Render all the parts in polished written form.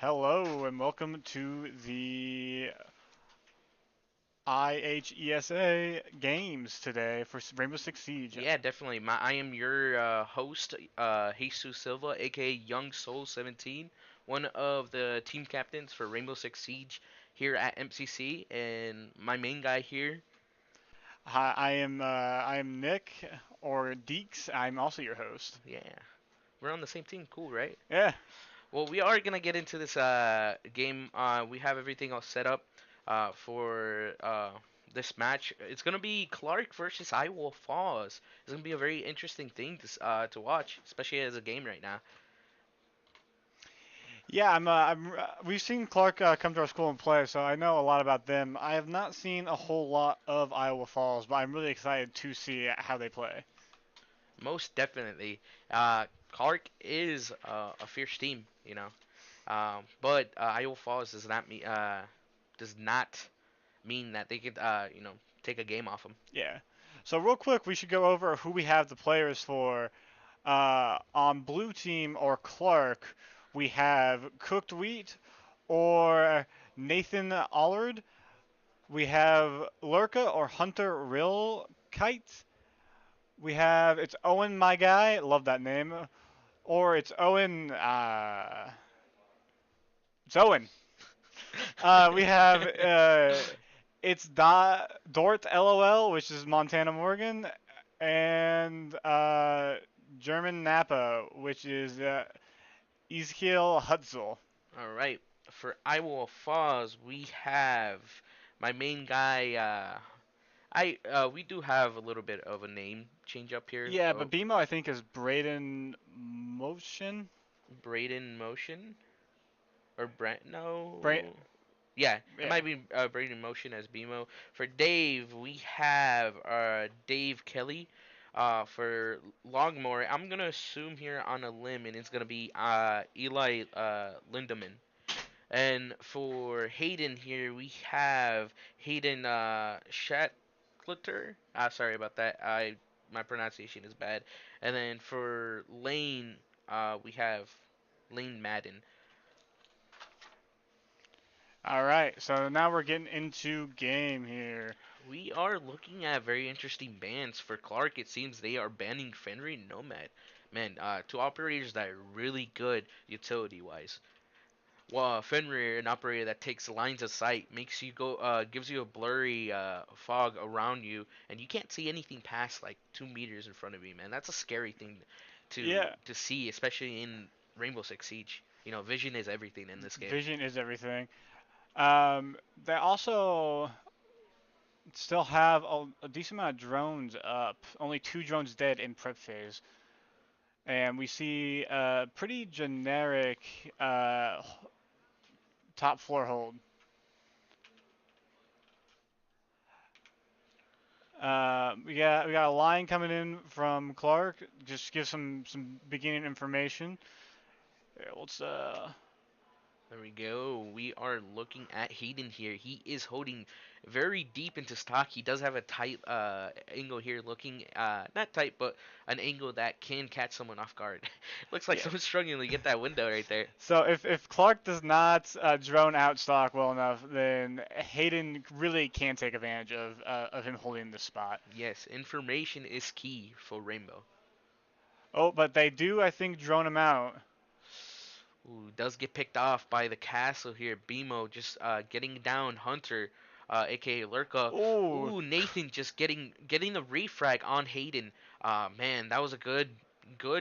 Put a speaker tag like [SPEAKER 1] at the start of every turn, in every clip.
[SPEAKER 1] Hello and welcome to the IAHESA games today for Rainbow Six Siege.
[SPEAKER 2] Yeah, definitely. I am your host, Jesus Silva, aka Young Soul 17, one of the team captains for Rainbow Six Siege here at MCC, and my main guy here.
[SPEAKER 1] Hi, I am Nick or Deeks. I'm also your host.
[SPEAKER 2] Yeah, we're on the same team. Cool, right?
[SPEAKER 1] Yeah,
[SPEAKER 2] Well, we are gonna get into this game. We have everything all set up for this match. It's gonna be Clark versus Iowa Falls. It's gonna be a very interesting thing to watch, especially as a game right now.
[SPEAKER 1] yeah. We've seen Clark come to our school and play, so I know a lot about them. I have not seen a whole lot of Iowa Falls, but I'm really excited to see how they play.
[SPEAKER 2] Most definitely. Clark is a fierce team, you know. But Iowa Falls does not mean that they could take a game off them.
[SPEAKER 1] Yeah. So real quick, we should go over who we have the players for. On blue team or Clark, we have Cooked Wheat or Nathan Allard. We have Lurka or Hunter Real Kite. We have it's Owen, my guy. Love that name. Or it's Owen. It's Owen. We have it's Dort LOL, which is Montana Morgan, and German Napa, which is Ezekiel Hutzel.
[SPEAKER 2] All right. For Iowa Falls, we have my main guy. I We do have a little bit of a name change up here.
[SPEAKER 1] Yeah, but
[SPEAKER 2] Oh,
[SPEAKER 1] BMO I think is Braden Motion.
[SPEAKER 2] Braden Motion or Brent?
[SPEAKER 1] Bra-
[SPEAKER 2] No. Yeah, it
[SPEAKER 1] yeah.
[SPEAKER 2] might be Braden Motion as BMO. For Dave, we have Dave Kelly. For Longmore, I'm gonna assume here on a limb, and it's gonna be Eli Lindemann. And for Hayden here, we have Hayden Shatclitter. Sorry about that. My pronunciation is bad. And then for Lane, we have Lane Madden.
[SPEAKER 1] All right, so now we're getting into game here.
[SPEAKER 2] We are looking at very interesting bans. For Clark, it seems they are banning Fenrir and Nomad. Man, two operators that are really good utility wise. Well, Fenrir, an operator that takes lines of sight, gives you a blurry fog around you, and you can't see anything past like 2 meters in front of you, man. That's a scary thing
[SPEAKER 1] Yeah,
[SPEAKER 2] to see, especially in Rainbow Six Siege. You know, vision is everything in this game.
[SPEAKER 1] vision is everything. They also still have a decent amount of drones up. Only two drones dead in prep phase. And we see a pretty generic top floor hold. We got a line coming in from Clark. Just give some beginning information. Yeah, let's
[SPEAKER 2] There we go. We are looking at Hayden here. He is holding very deep into stock. He does have a tight angle here, looking not tight, but an angle that can catch someone off guard. Looks like
[SPEAKER 1] yeah.
[SPEAKER 2] someone's struggling to get that window right there.
[SPEAKER 1] So if Clark does not drone out stock well enough, then Hayden really can take advantage of him holding the spot.
[SPEAKER 2] Yes, information is key for Rainbow.
[SPEAKER 1] Oh, but they do, I think, drone him out.
[SPEAKER 2] Ooh, does get picked off by the castle here. BMO just getting down Hunter, aka Lurka.
[SPEAKER 1] Ooh,
[SPEAKER 2] Ooh, Nathan just getting the refrag on Hayden. Man, that was a good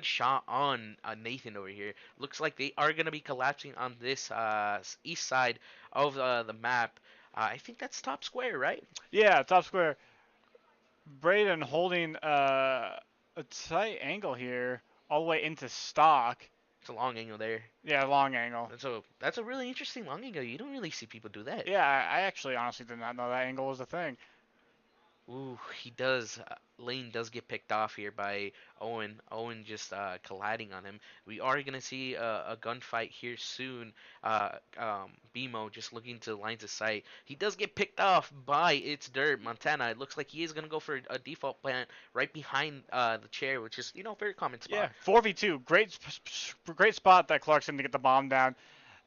[SPEAKER 2] shot on Nathan over here. Looks like they are gonna be collapsing on this east side of the map. I think that's top square, right?
[SPEAKER 1] yeah, top square. Braden holding a tight angle here, all the way into stock.
[SPEAKER 2] It's a long angle there.
[SPEAKER 1] Yeah, long angle.
[SPEAKER 2] That's a really interesting long angle. You don't really see people do that.
[SPEAKER 1] Yeah, I actually honestly did not know that angle was a thing.
[SPEAKER 2] Ooh, he does. Lane does get picked off here by Owen. Owen just colliding on him. We are gonna see a gunfight here soon. BMO just looking to lines of sight. He does get picked off by It's Dirt Montana. It looks like he is gonna go for a default plant right behind the chair, which is very common
[SPEAKER 1] Yeah,
[SPEAKER 2] spot.
[SPEAKER 1] 4v2, great spot that Clarkson to get the bomb down.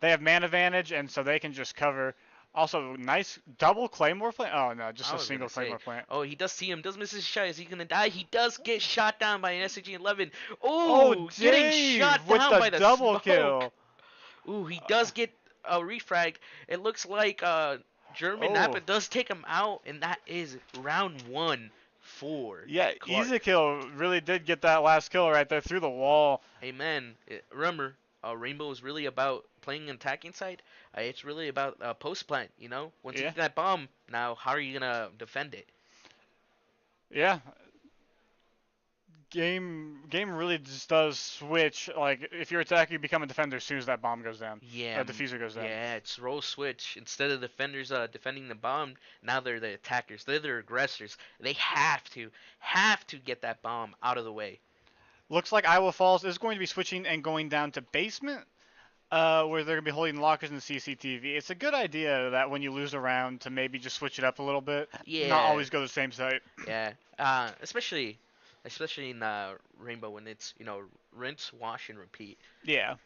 [SPEAKER 1] they have man advantage, and so they can just cover. Also, nice double claymore plant. Oh no, just
[SPEAKER 2] I
[SPEAKER 1] a
[SPEAKER 2] was gonna
[SPEAKER 1] single
[SPEAKER 2] say,
[SPEAKER 1] claymore plant.
[SPEAKER 2] oh, he does see him, does miss his shot. Is he gonna die? He does get shot down by an SG-11.
[SPEAKER 1] Oh,
[SPEAKER 2] Oh, getting
[SPEAKER 1] Dave
[SPEAKER 2] shot
[SPEAKER 1] with
[SPEAKER 2] down
[SPEAKER 1] the
[SPEAKER 2] by the
[SPEAKER 1] double
[SPEAKER 2] smoke.
[SPEAKER 1] kill.
[SPEAKER 2] Ooh, he does get a refrag. It looks like German
[SPEAKER 1] Oh,
[SPEAKER 2] Napa does take him out, and that is round one for
[SPEAKER 1] yeah,
[SPEAKER 2] Clark.
[SPEAKER 1] Ezekiel really did get that last kill right there through the wall.
[SPEAKER 2] Hey man, remember, Rainbow is really about playing an attacking side. It's really about post plant. You know, once you
[SPEAKER 1] Yeah,
[SPEAKER 2] get that bomb, now how are you gonna defend it?
[SPEAKER 1] yeah. Game really just does switch. Like if you're attacking, you become a defender as soon as that bomb goes down,
[SPEAKER 2] Yeah,
[SPEAKER 1] diffuser goes down.
[SPEAKER 2] yeah, it's role switch. Instead of defenders defending the bomb, now they're the attackers. They're the aggressors. They have to get that bomb out of the way.
[SPEAKER 1] Looks like Iowa Falls is going to be switching and going down to basement, where they're going to be holding lockers and CCTV. It's a good idea that when you lose a round to maybe just switch it up a little bit, not
[SPEAKER 2] Yeah,
[SPEAKER 1] always go to the same site.
[SPEAKER 2] yeah. Especially in Rainbow when it's rinse, wash, and repeat.
[SPEAKER 1] Yeah.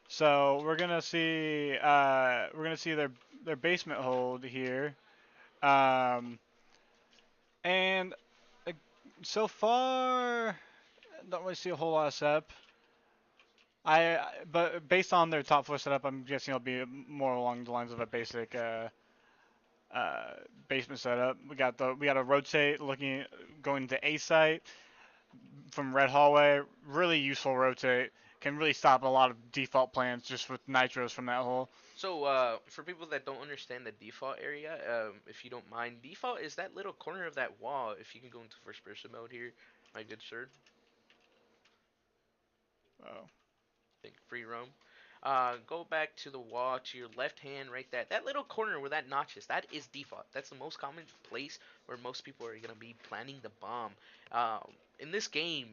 [SPEAKER 1] So we're gonna see their basement hold here, um, and uh, so far don't really see a whole lot of setup. But based on their top four setup, I'm guessing it'll be more along the lines of a basic uh, basement setup. We got a rotate looking going to A site from red hallway. Really useful rotate. Can really stop a lot of default plans just with nitros from that hole.
[SPEAKER 2] So, for people that don't understand the default area, if you don't mind, default is that little corner of that wall. If you can go into first person mode here, my good sir.
[SPEAKER 1] Oh.
[SPEAKER 2] Think free roam. Go back to the wall to your left hand, right there. That little corner where that notch is, that is default. That's the most common place where most people are gonna be planting the bomb. In this game,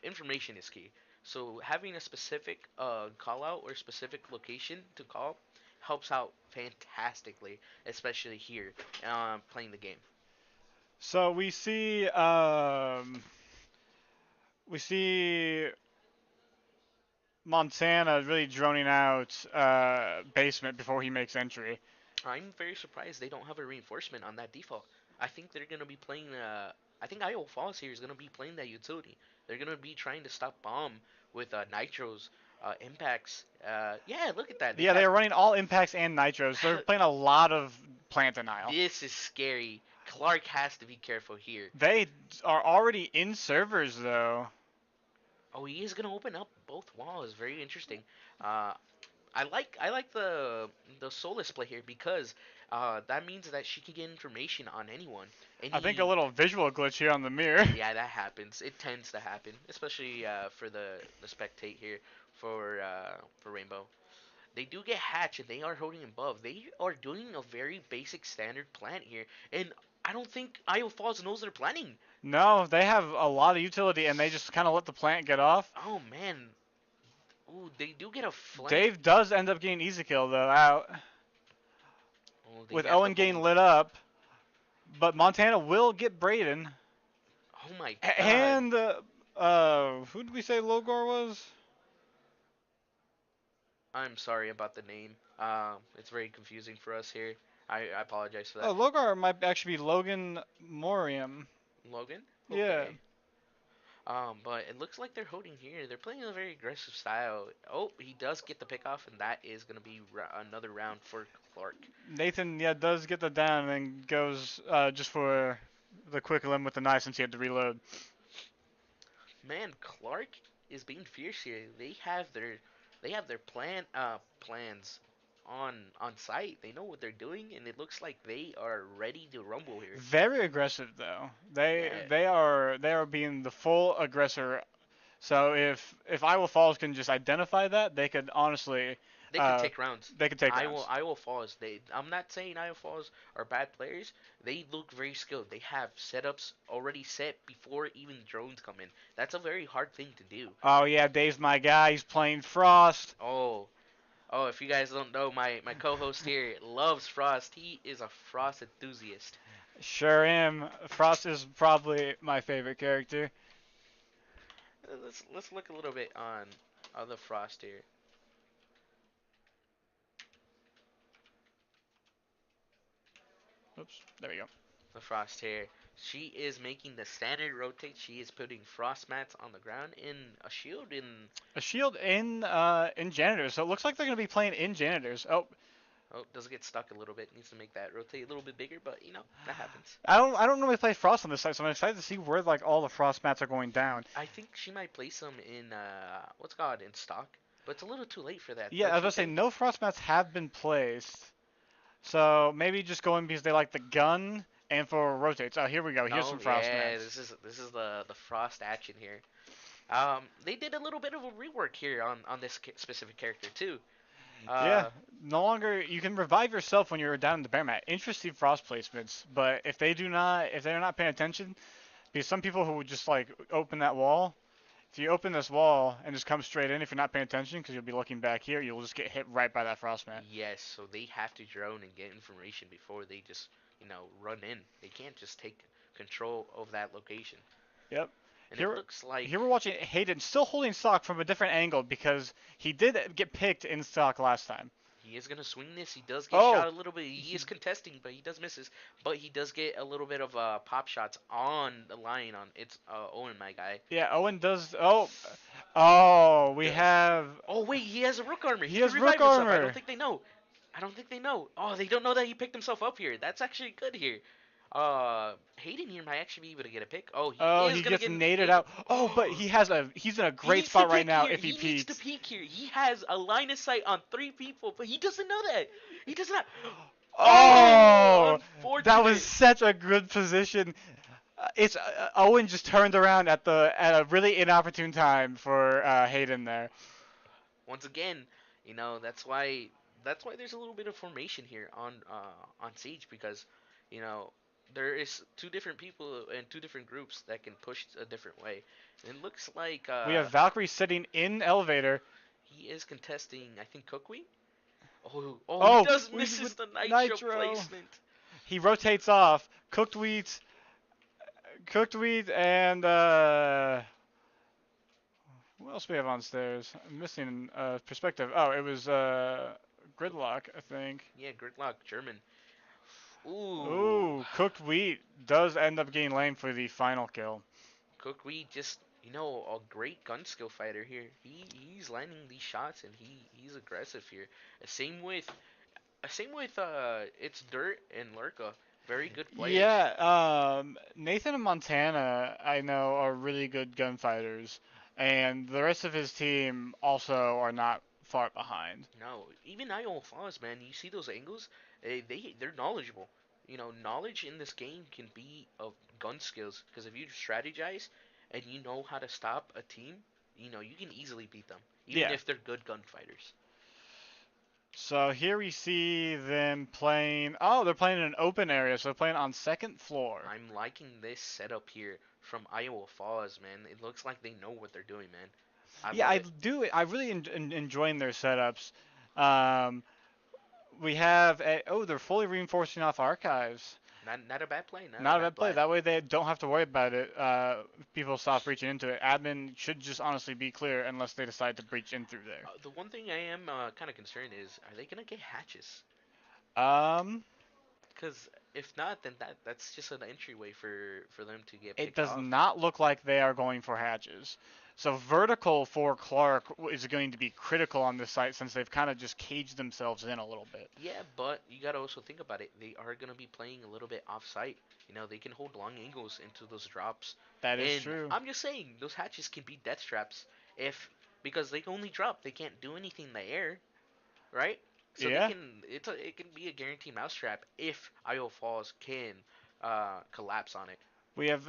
[SPEAKER 2] information is key. So having a specific call out or specific location to call helps out fantastically, especially here playing the game.
[SPEAKER 1] So we see Montana really droning out basement before he makes entry.
[SPEAKER 2] I'm very surprised they don't have a reinforcement on that default. I think they're gonna be playing. I think Iowa Falls here is gonna be playing that utility. They're gonna be trying to stop bomb with nitros, impacts. Yeah, look at that. They
[SPEAKER 1] Yeah, they
[SPEAKER 2] have.
[SPEAKER 1] are running all impacts and nitros. They're playing a lot of plant denial.
[SPEAKER 2] This is scary. Clark has to be careful here.
[SPEAKER 1] They are already in servers though.
[SPEAKER 2] Oh, he is gonna open up both walls. Very interesting. Uh, I like the Solus play here because that means that she can get information on anyone.
[SPEAKER 1] I think a
[SPEAKER 2] Any
[SPEAKER 1] little visual glitch here on the mirror.
[SPEAKER 2] Yeah, that happens. It tends to happen, especially for the spectate here for Rainbow. They do get hatch and they are holding above. They are doing a very basic standard plant here, and I don't think Iowa Falls knows they're planning.
[SPEAKER 1] No, they have a lot of utility and they just kind of let the plant get off.
[SPEAKER 2] Oh man, ooh, they do get a flank.
[SPEAKER 1] Dave does end up getting easy kill though out
[SPEAKER 2] Oh, they
[SPEAKER 1] with
[SPEAKER 2] get the
[SPEAKER 1] Owen getting
[SPEAKER 2] hold.
[SPEAKER 1] lit up, but Montana will get Braden.
[SPEAKER 2] Oh my god.
[SPEAKER 1] And who did we say Logor was?
[SPEAKER 2] I'm sorry about the name. It's very confusing for us here. I apologize for
[SPEAKER 1] Oh,
[SPEAKER 2] that.
[SPEAKER 1] Logor might actually be Logan Morium.
[SPEAKER 2] Logan?
[SPEAKER 1] Yeah.
[SPEAKER 2] Okay. But it looks like they're holding here. They're playing a very aggressive style. Oh, he does get the pick off, and that is going to be another round for Clark.
[SPEAKER 1] Nathan, yeah, does get the down and goes just for the quick limb with the knife since he had to reload.
[SPEAKER 2] Man, Clark is being fierce here. They have their plans on site. They know what they're doing, and it looks like they are ready to rumble here.
[SPEAKER 1] Very aggressive though. They
[SPEAKER 2] Yeah,
[SPEAKER 1] they are they are being the full aggressor. So if Iowa Falls can just identify that, they could honestly
[SPEAKER 2] they could take rounds.
[SPEAKER 1] they could take
[SPEAKER 2] Iowa
[SPEAKER 1] rounds.
[SPEAKER 2] Iowa Falls. I'm not saying Iowa Falls are bad players. They look very skilled. They have setups already set before even drones come in. That's a very hard thing to do.
[SPEAKER 1] Oh yeah, Dave's my guy. He's playing Frost.
[SPEAKER 2] Oh, oh, if you guys don't know, my co-host here loves Frost. He is a Frost enthusiast.
[SPEAKER 1] Sure am. Frost is probably my favorite character.
[SPEAKER 2] Let's look a little bit on the Frost here.
[SPEAKER 1] Oops, there we go.
[SPEAKER 2] The frost here. She is making the standard rotate. She is putting frost mats on the ground in a shield in.
[SPEAKER 1] A shield in janitors, so it looks like they're gonna be playing in janitors. Oh,
[SPEAKER 2] Oh, does it get stuck a little bit? Needs to make that rotate a little bit bigger, but that happens.
[SPEAKER 1] I don't normally play frost on this side, so I'm excited to see where like all the frost mats are going down.
[SPEAKER 2] I think she might place some in what's it called in stock, but it's a little too late for that,
[SPEAKER 1] Yeah, I was
[SPEAKER 2] don't
[SPEAKER 1] about
[SPEAKER 2] you
[SPEAKER 1] to say
[SPEAKER 2] think?
[SPEAKER 1] no frost mats have been placed, so maybe just going because they like the gun and for rotates. Oh, here we go. Here's some
[SPEAKER 2] No,
[SPEAKER 1] frost
[SPEAKER 2] yeah,
[SPEAKER 1] mats.
[SPEAKER 2] this is the frost action here. They did a little bit of a rework here on this specific character too.
[SPEAKER 1] Yeah,
[SPEAKER 2] Uh,
[SPEAKER 1] no longer you can revive yourself when you're down in the bear mat. Interesting frost placements, but if they're not paying attention, because some people who would just like open that wall. If you open this wall and just come straight in, if you're not paying attention, because you'll be looking back here, you'll just get hit right by that frost mat.
[SPEAKER 2] yes, so they have to drone and get information before they just run in. They can't just take control of that location.
[SPEAKER 1] Yep.
[SPEAKER 2] And it
[SPEAKER 1] Here,
[SPEAKER 2] looks like
[SPEAKER 1] here we're watching Hayden still holding stock from a different angle because he did get picked in stock last time.
[SPEAKER 2] he is gonna swing this. He does get
[SPEAKER 1] Oh,
[SPEAKER 2] shot a little bit. He
[SPEAKER 1] he,
[SPEAKER 2] is contesting, but he does misses. But he does get a little bit of pop shots on the line on it's Owen, my guy.
[SPEAKER 1] yeah, Owen does. Oh, we
[SPEAKER 2] The
[SPEAKER 1] have.
[SPEAKER 2] Oh wait, he has a rook armor. He
[SPEAKER 1] He
[SPEAKER 2] can
[SPEAKER 1] has rook
[SPEAKER 2] revive himself. I don't
[SPEAKER 1] armor.
[SPEAKER 2] think they know. I don't think they know. Oh, they don't know that he picked himself up here. That's actually good here. Hayden here might actually be able to get a pick. Oh, he
[SPEAKER 1] Oh,
[SPEAKER 2] is
[SPEAKER 1] he
[SPEAKER 2] gonna
[SPEAKER 1] gets
[SPEAKER 2] get
[SPEAKER 1] naded
[SPEAKER 2] naded.
[SPEAKER 1] out. Oh, but he's in a
[SPEAKER 2] He
[SPEAKER 1] great
[SPEAKER 2] needs to
[SPEAKER 1] spot right
[SPEAKER 2] pick
[SPEAKER 1] now
[SPEAKER 2] here.
[SPEAKER 1] if he
[SPEAKER 2] He needs to
[SPEAKER 1] peeks.
[SPEAKER 2] peek here. He has a line of sight on three people, but he doesn't know that. He does not. Oh,
[SPEAKER 1] Oh, that was
[SPEAKER 2] unfortunate.
[SPEAKER 1] such a good position. It's Owen just turned around at a really inopportune time for Hayden there.
[SPEAKER 2] Once again, that's why there's a little bit of formation here on Siege because you know there is two different people and two different groups that can push a different way. And it looks like
[SPEAKER 1] We have Valkyrie sitting in elevator.
[SPEAKER 2] he is contesting, I think, Kukui. Oh, he
[SPEAKER 1] Oh,
[SPEAKER 2] does
[SPEAKER 1] we
[SPEAKER 2] misses
[SPEAKER 1] with
[SPEAKER 2] the nitro
[SPEAKER 1] Nitro.
[SPEAKER 2] placement.
[SPEAKER 1] He rotates off. Cooked wheat, and what else we have on stairs? I'm missing perspective. Oh, it was Gridlock, I think.
[SPEAKER 2] Yeah, Gridlock German. Ooh,
[SPEAKER 1] Ooh, cooked wheat does end up getting lane for the final kill.
[SPEAKER 2] Kukui just a great gun skill fighter here. He's landing these shots and he's aggressive here. Same with it's Dirt and Lurka. Very good players.
[SPEAKER 1] Yeah, Nathan and Montana, I know, are really good gunfighters, and the rest of his team also are not far behind.
[SPEAKER 2] No, even Io Falls, man. You see those angles? They're knowledgeable. Knowledge in this game can be of gun skills because if you strategize and you know how to stop a team, you can easily beat them, even
[SPEAKER 1] Yeah.
[SPEAKER 2] if they're good gunfighters.
[SPEAKER 1] So here we see them playing. Oh, they're playing in an open area, so they're playing on second floor.
[SPEAKER 2] I'm liking this setup here from Iowa Falls, man. It looks like they know what they're doing, man. I
[SPEAKER 1] Yeah,
[SPEAKER 2] love
[SPEAKER 1] I
[SPEAKER 2] it.
[SPEAKER 1] do. I really enjoying their setups. Um, we have they're fully reinforcing off archives.
[SPEAKER 2] Not a bad play. Not a
[SPEAKER 1] Not a
[SPEAKER 2] bad
[SPEAKER 1] bad play.
[SPEAKER 2] play.
[SPEAKER 1] That way they don't have to worry about it. People stop reaching into it. Admin should just honestly be clear unless they decide to breach in through there.
[SPEAKER 2] The one thing I am kind of concerned is, are they gonna get hatches?
[SPEAKER 1] Um,
[SPEAKER 2] Because if not, then that's just an entryway for them to get
[SPEAKER 1] it
[SPEAKER 2] picked
[SPEAKER 1] does
[SPEAKER 2] off.
[SPEAKER 1] not look like they are going for hatches. So vertical for Clark is going to be critical on this site since they've kind of just caged themselves in a little bit.
[SPEAKER 2] Yeah, but you gotta also think about it. They are gonna be playing a little bit off site. They can hold long angles into those drops.
[SPEAKER 1] That is
[SPEAKER 2] And
[SPEAKER 1] true.
[SPEAKER 2] I'm just saying, those hatches can be death traps if because they can only drop. They can't do anything in the air, right? So they
[SPEAKER 1] Yeah.
[SPEAKER 2] can it can be a guaranteed mousetrap if IO Falls can collapse on it.
[SPEAKER 1] We have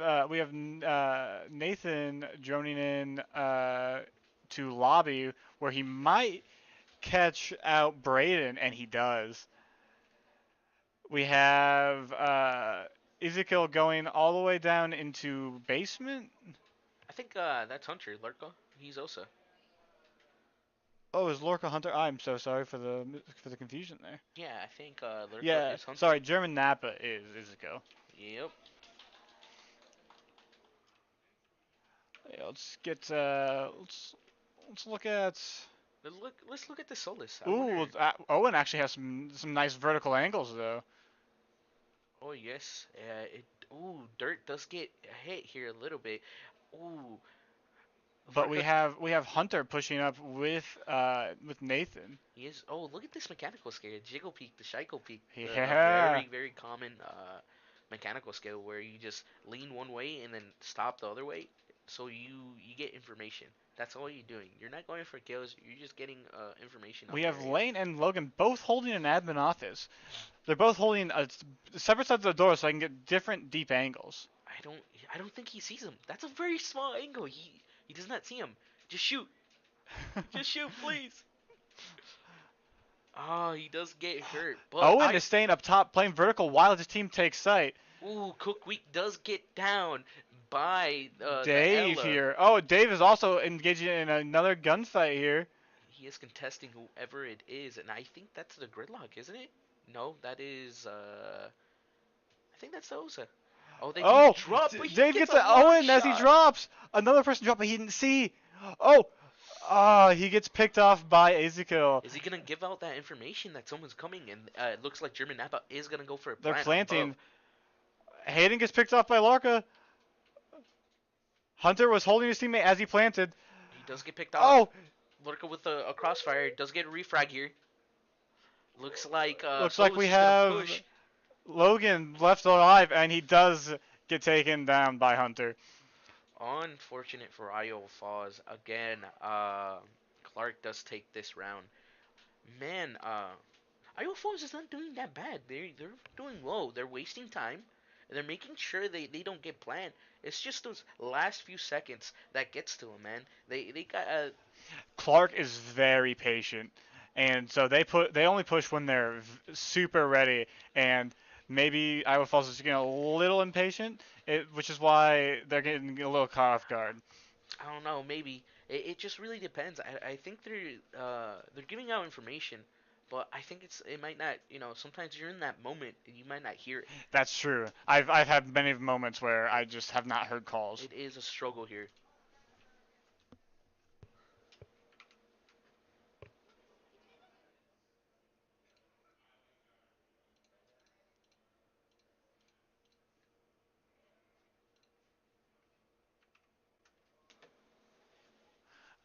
[SPEAKER 1] Nathan droning in to lobby where he might catch out Braden, and he does. We have Ezekiel going all the way down into basement.
[SPEAKER 2] I think that's Hunter Lurko. He's Osa.
[SPEAKER 1] Oh, is Lorca Hunter? I'm so sorry for the confusion there.
[SPEAKER 2] Yeah, I think Lurko
[SPEAKER 1] Yeah,
[SPEAKER 2] is Hunter.
[SPEAKER 1] sorry. German Napa is Ezekiel.
[SPEAKER 2] Yep.
[SPEAKER 1] Yeah, let's look at.
[SPEAKER 2] Let's look at the Solus. I
[SPEAKER 1] Ooh,
[SPEAKER 2] wonder.
[SPEAKER 1] Owen actually has some nice vertical angles though.
[SPEAKER 2] Oh yes, ooh, Dirt does get hit here a little bit. Ooh,
[SPEAKER 1] But
[SPEAKER 2] Vorka,
[SPEAKER 1] we have Hunter pushing up with Nathan.
[SPEAKER 2] he is. Oh, look at this mechanical skill, Jiggle Peak, the Shiko Peak, a
[SPEAKER 1] Yeah.
[SPEAKER 2] very very common mechanical skill where you just lean one way and then stop the other way, so you get information. That's all you're doing. You're not going for kills. You're just getting information on
[SPEAKER 1] We
[SPEAKER 2] the
[SPEAKER 1] have
[SPEAKER 2] area.
[SPEAKER 1] Lane and Logan both holding an admin office. They're both holding separate sides of the door so I can get different deep angles.
[SPEAKER 2] I don't I don't think he sees him. That's a very small angle. He does not see him. Just shoot. Just shoot, please. Oh, he does get hurt, but
[SPEAKER 1] Owen
[SPEAKER 2] I
[SPEAKER 1] is staying up top playing vertical while his team takes sight.
[SPEAKER 2] ooh, Cook Week does get down by the
[SPEAKER 1] Dave
[SPEAKER 2] Ella.
[SPEAKER 1] here. Oh, Dave is also engaging in another gunfight here.
[SPEAKER 2] He is contesting whoever it is, and I think that's the Gridlock, isn't it? No, that is I think that's the Osa. Oh, they do
[SPEAKER 1] Oh,
[SPEAKER 2] drop, but he
[SPEAKER 1] Dave
[SPEAKER 2] gets
[SPEAKER 1] gets
[SPEAKER 2] a
[SPEAKER 1] an
[SPEAKER 2] long
[SPEAKER 1] Owen as he
[SPEAKER 2] shot.
[SPEAKER 1] drops. Another person dropped, but he didn't see. Oh, he gets picked off by Ezekiel.
[SPEAKER 2] Is he gonna give out that information that someone's coming? And it looks like German Nappa is gonna go for a
[SPEAKER 1] They're
[SPEAKER 2] plant above.
[SPEAKER 1] planting. Hayden gets picked off by Larka. Hunter was holding his teammate as he planted.
[SPEAKER 2] He does get picked off.
[SPEAKER 1] Oh,
[SPEAKER 2] Lurker with a crossfire does get a refrag here. Looks like
[SPEAKER 1] looks like
[SPEAKER 2] Solo's
[SPEAKER 1] we
[SPEAKER 2] just gonna
[SPEAKER 1] have
[SPEAKER 2] push.
[SPEAKER 1] Logan left alive, and he does get taken down by Hunter.
[SPEAKER 2] Unfortunate for Iowa Falls. Again, Clark does take this round. Man, Iowa Falls is not doing that bad. They're doing well. They're wasting time. They're making sure they don't get planned. It's just those last few seconds that gets to them, man. They got
[SPEAKER 1] Clark is very patient, and so they only push when they're super ready. And maybe Iowa Falls is getting a little impatient, which is why they're getting a little caught off guard.
[SPEAKER 2] I don't know, maybe it just really depends. I think they're giving out information, but I think it might not. Sometimes you're in that moment and you might not hear it.
[SPEAKER 1] That's true. I've had many moments where I just have not heard calls.
[SPEAKER 2] It is a struggle here.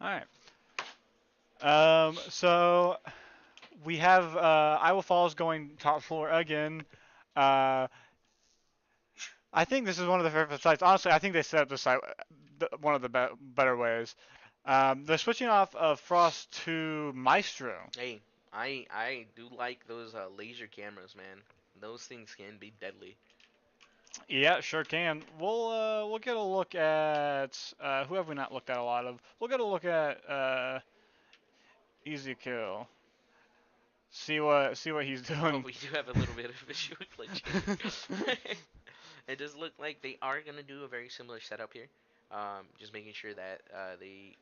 [SPEAKER 1] All right. So we have Iowa Falls going top floor again. Uh, I think this is one of the favorite sites. Honestly, I think they set up the site one of the better ways. They're switching off of Frost to Maestro.
[SPEAKER 2] Hey, I do like those laser cameras, man. Those things can be deadly.
[SPEAKER 1] Yeah, sure can. We'll get a look at who have we not looked at a lot of. We'll get a look at Easy Kill. See what he's
[SPEAKER 2] Oh,
[SPEAKER 1] doing.
[SPEAKER 2] we do have a little bit of visual glitch here. It does look like they are gonna do a very similar setup here. Just making sure that they,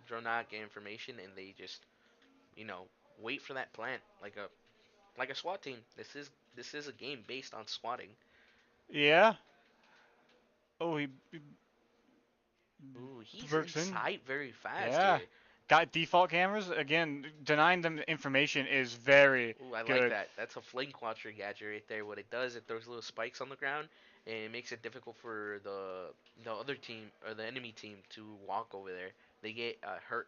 [SPEAKER 2] do not get information and they just, you know, wait for that plant like a SWAT team. This is a game based on swatting.
[SPEAKER 1] Yeah. Oh, he
[SPEAKER 2] Ooh, he's
[SPEAKER 1] works in.
[SPEAKER 2] inside very fast
[SPEAKER 1] Yeah.
[SPEAKER 2] here.
[SPEAKER 1] Got default cameras. Again, denying them the information is very
[SPEAKER 2] Ooh, I like
[SPEAKER 1] good.
[SPEAKER 2] that. That's a flame quattro gadget right there. What it does, it throws little spikes on the ground, and it makes it difficult for the other team or the enemy team to walk over there. They get hurt.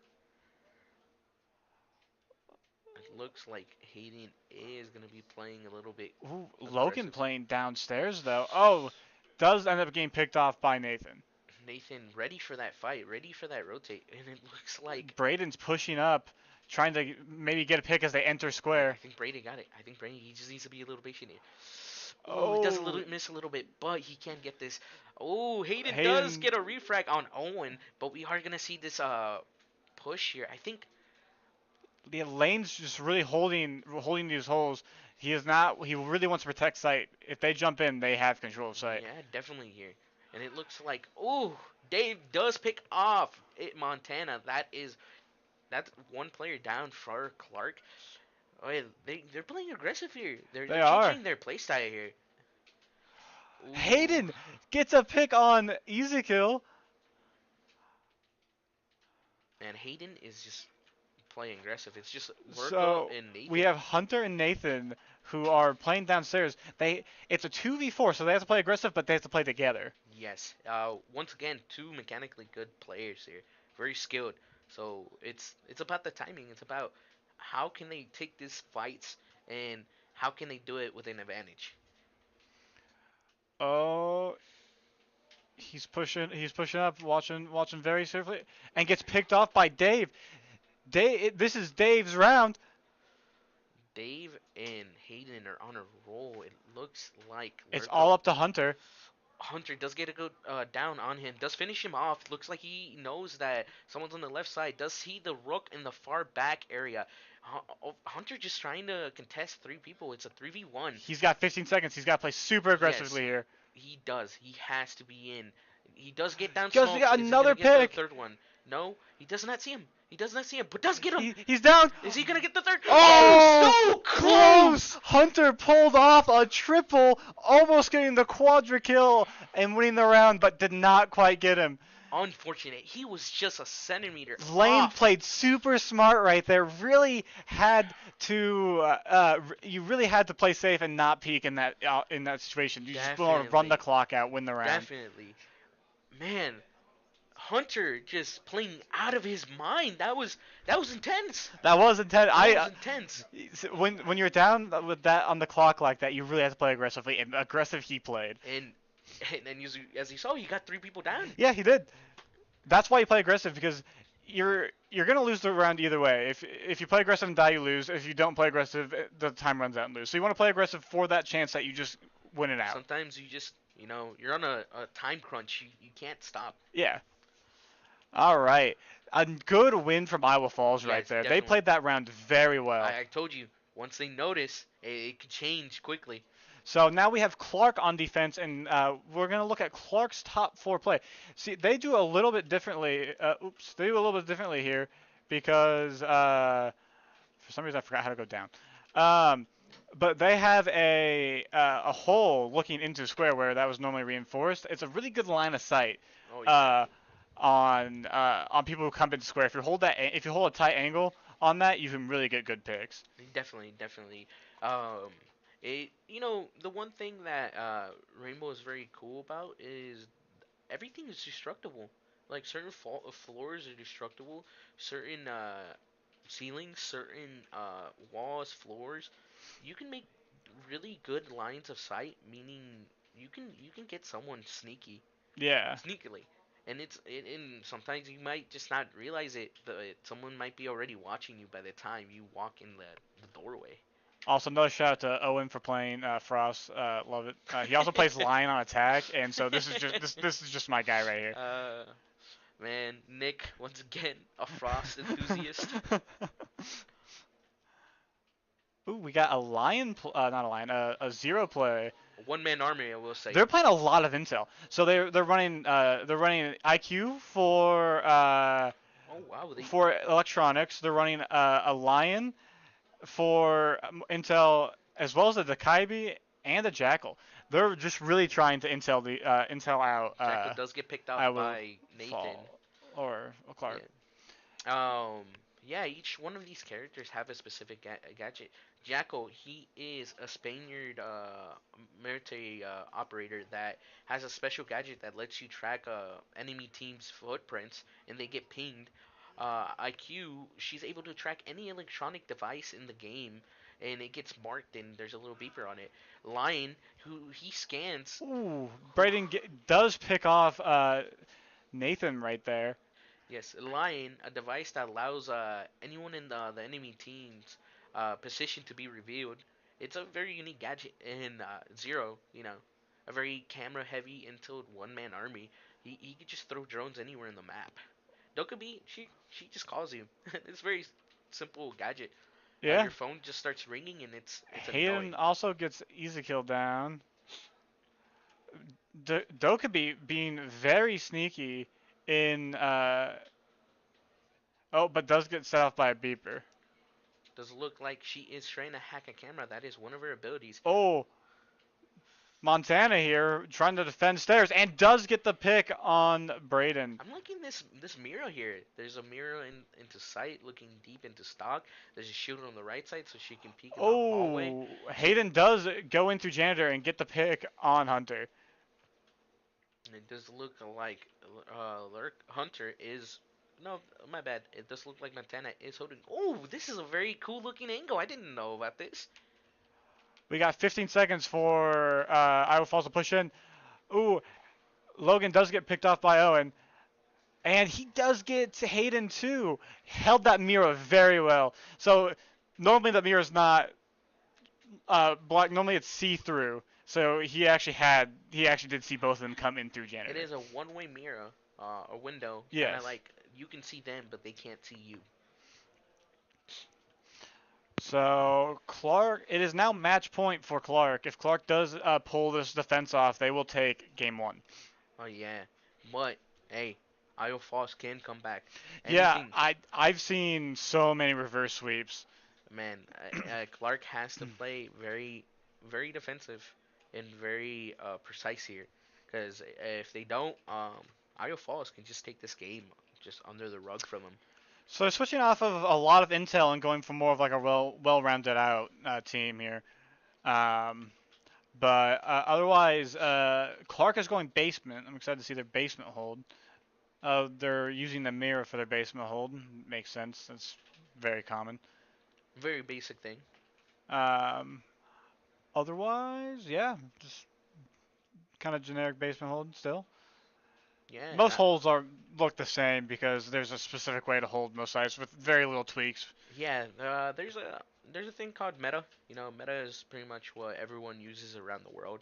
[SPEAKER 2] It looks like Hayden is gonna be playing a little bit
[SPEAKER 1] Ooh, Logan
[SPEAKER 2] aggressive.
[SPEAKER 1] playing downstairs though. Oh, does end up getting picked off by Nathan.
[SPEAKER 2] Nathan ready for that fight, ready for that rotate, and it looks like
[SPEAKER 1] Braden's pushing up, trying to maybe get a pick as they enter
[SPEAKER 2] I
[SPEAKER 1] square.
[SPEAKER 2] think Brady got it. I think Brady he just needs to be a little patient here. Oh, he does a
[SPEAKER 1] Oh,
[SPEAKER 2] little miss a little bit, but he can get this. Oh, Hayden does
[SPEAKER 1] Hayden,
[SPEAKER 2] get a refrag on Owen, but we are gonna see this push here. I think
[SPEAKER 1] the lane's just really holding these holes. He is not. He really wants to protect site. If they jump in, they have control of site.
[SPEAKER 2] yeah, definitely here. And it looks like Dave does pick off it Montana. That's one player down for Clark. Oh yeah, they're playing aggressive here. They're
[SPEAKER 1] They are.
[SPEAKER 2] changing their playstyle here. Ooh,
[SPEAKER 1] Hayden gets a pick on easy kill.
[SPEAKER 2] and Hayden is just playing aggressive. It's just Lurko
[SPEAKER 1] So
[SPEAKER 2] and
[SPEAKER 1] we
[SPEAKER 2] Nathan.
[SPEAKER 1] have Hunter and Nathan who are playing downstairs. It's a 2v4, so they have to play aggressive, but they have to play together.
[SPEAKER 2] Yes. Once again, two mechanically good players here, very skilled. So it's about the timing. It's about how can they take these fights and how can they do it with an advantage.
[SPEAKER 1] Oh, he's pushing up, watching very carefully, and gets picked off by Dave. This is Dave's round.
[SPEAKER 2] Dave and Hayden are on a roll. It looks like
[SPEAKER 1] It's
[SPEAKER 2] we're
[SPEAKER 1] all
[SPEAKER 2] go.
[SPEAKER 1] up to Hunter.
[SPEAKER 2] Hunter does get a good down on him. Does finish him off. Looks like he knows that someone's on the left side. Does see the rook in the far back area. Hunter just trying to contest three people. It's a 3v1.
[SPEAKER 1] He's got 15 seconds. He's got to play super
[SPEAKER 2] Yes,
[SPEAKER 1] aggressively here.
[SPEAKER 2] he does. He has to be in. He does get down
[SPEAKER 1] Goes to
[SPEAKER 2] smoked.
[SPEAKER 1] get
[SPEAKER 2] Is he gonna
[SPEAKER 1] another
[SPEAKER 2] get the
[SPEAKER 1] pick.
[SPEAKER 2] third one? No, he does not see him. He does not see him, but does get him.
[SPEAKER 1] He's down.
[SPEAKER 2] Is he gonna get the third?
[SPEAKER 1] Oh,
[SPEAKER 2] Oh, so
[SPEAKER 1] close!
[SPEAKER 2] close!
[SPEAKER 1] Hunter pulled off a triple, almost getting the quadra kill and winning the round, but did not quite get him.
[SPEAKER 2] Unfortunate. He was just a centimeter
[SPEAKER 1] Lane
[SPEAKER 2] off.
[SPEAKER 1] played super smart right there. Really had to, you really had to play safe and not peek in that situation. You just want to run the
[SPEAKER 2] Definitely,
[SPEAKER 1] clock out, win the round.
[SPEAKER 2] definitely. Man, Hunter just playing out of his mind. That was intense.
[SPEAKER 1] That was intense.
[SPEAKER 2] That was intense.
[SPEAKER 1] When you're down with that on the clock like that, you really have to play aggressively, and aggressive he played.
[SPEAKER 2] And as you saw, he got three people down.
[SPEAKER 1] Yeah, he did. That's why you play aggressive because you're gonna lose the round either way. If you play aggressive and die, you lose. If you don't play aggressive, the time runs out and lose. So you want to play aggressive for that chance that you just win it out.
[SPEAKER 2] Sometimes you just, you're on a time crunch. You can't stop.
[SPEAKER 1] Yeah. All right. A good win from Iowa Falls right
[SPEAKER 2] Yes,
[SPEAKER 1] there. They
[SPEAKER 2] definitely.
[SPEAKER 1] played that round very well.
[SPEAKER 2] I told you, once they notice, it could change quickly.
[SPEAKER 1] So now we have Clark on defense, and we're going to look at Clark's top four play. See, they do a little bit differently. They do a little bit differently here because for some reason I forgot how to go down. Um, but they have a hole looking into the square where that was normally reinforced. It's a really good line of sight
[SPEAKER 2] Oh yeah,
[SPEAKER 1] uh, on people who come into square. If you hold a tight angle on that, you can really get good picks.
[SPEAKER 2] definitely, definitely. The one thing that Rainbow is very cool about is everything is destructible. Like certain floors are destructible, certain ceilings, certain walls, floors. You can make really good lines of sight, meaning you can get someone
[SPEAKER 1] Yeah.
[SPEAKER 2] sneakily, and sometimes you might just not realize it. But someone might be already watching you by the time you walk in the doorway.
[SPEAKER 1] Also, another shout out to Owen for playing Frost. Love it. He also plays Lion on attack, and so this is just my guy right here.
[SPEAKER 2] uh, Man, Nick once again a Frost enthusiast.
[SPEAKER 1] Ooh, we got a Lion, not a Lion, a Zero play.
[SPEAKER 2] A one-man army, I will say.
[SPEAKER 1] They're playing a lot of intel, so they're running IQ
[SPEAKER 2] Oh wow, they
[SPEAKER 1] for electronics. They're running a Lion for intel as well as a Dakaibi and a Jackal. They're just really trying to intel out
[SPEAKER 2] Jackal does get picked off
[SPEAKER 1] Iowa
[SPEAKER 2] by Nathan.
[SPEAKER 1] Fall or Clark.
[SPEAKER 2] Yeah. Yeah, each one of these characters have a specific gadget. Jackal, he is a Spaniard military operator that has a special gadget that lets you track enemy team's footprints and they get pinged. IQ, she's able to track any electronic device in the game and it gets marked and there's a little beeper on it. Lion, who he scans.
[SPEAKER 1] Ooh,
[SPEAKER 2] Who,
[SPEAKER 1] Braden does pick off Nathan right there.
[SPEAKER 2] Yes, Lion, a device that allows anyone in the enemy team's position to be revealed. It's a very unique gadget. And Zero, a very camera heavy until one man army. He could just throw drones anywhere in the map. Dokubi, she just calls you. It's a very simple gadget.
[SPEAKER 1] Yeah.
[SPEAKER 2] Your phone just starts ringing and it's
[SPEAKER 1] Hayden
[SPEAKER 2] annoying.
[SPEAKER 1] also gets easy kill down. Dokubi being very sneaky in oh, but does get set off by a beeper.
[SPEAKER 2] Does look like she is trying to hack a camera. That is one of her abilities.
[SPEAKER 1] Oh, Montana here trying to defend stairs and does get the pick on Braden.
[SPEAKER 2] I'm liking this mirror here. There's a mirror into sight, looking deep into stock. There's a shield on the right side, so she can peek in the hallway.
[SPEAKER 1] Oh,
[SPEAKER 2] She
[SPEAKER 1] Hayden does go into janitor and get the pick on Hunter.
[SPEAKER 2] It does look like Lurk Hunter is. No, my bad. It does look like Montana is holding. Oh, this is a very cool looking angle. I didn't know about this.
[SPEAKER 1] We got 15 seconds for Iowa Falls to push in. Ooh, Logan does get picked off by Owen. And he does get to Hayden too. Held that mirror very well. So normally the mirror is not black. Normally it's see-through. So he actually did see both of them come in through
[SPEAKER 2] It
[SPEAKER 1] janitor.
[SPEAKER 2] is a one-way mirror, a window, kind of
[SPEAKER 1] Yes.
[SPEAKER 2] like you can see them, but they can't see you.
[SPEAKER 1] So Clark, it is now match point for Clark. If Clark does pull this defense off, they will take game one.
[SPEAKER 2] Oh yeah, but hey, Iowa Falls can come back.
[SPEAKER 1] Yeah,
[SPEAKER 2] Anything,
[SPEAKER 1] I've seen so many reverse sweeps.
[SPEAKER 2] man. Clark has to play very, very defensive and very precise here, because if they don't, Iowa Falls can just take this game just under the rug from them.
[SPEAKER 1] So they're switching off of a lot of intel and going for more of like a well-rounded out team here. Um, but otherwise, Clark is going basement. I'm excited to see their basement hold. They're using the mirror for their basement hold. Makes sense. That's very common.
[SPEAKER 2] Very basic thing.
[SPEAKER 1] Um, otherwise, yeah, just kind of generic basement hold still.
[SPEAKER 2] Yeah,
[SPEAKER 1] Most holds are look the same because there's a specific way to hold most sites with very little tweaks.
[SPEAKER 2] yeah. There's a thing called meta. You know, meta is pretty much what everyone uses around the world.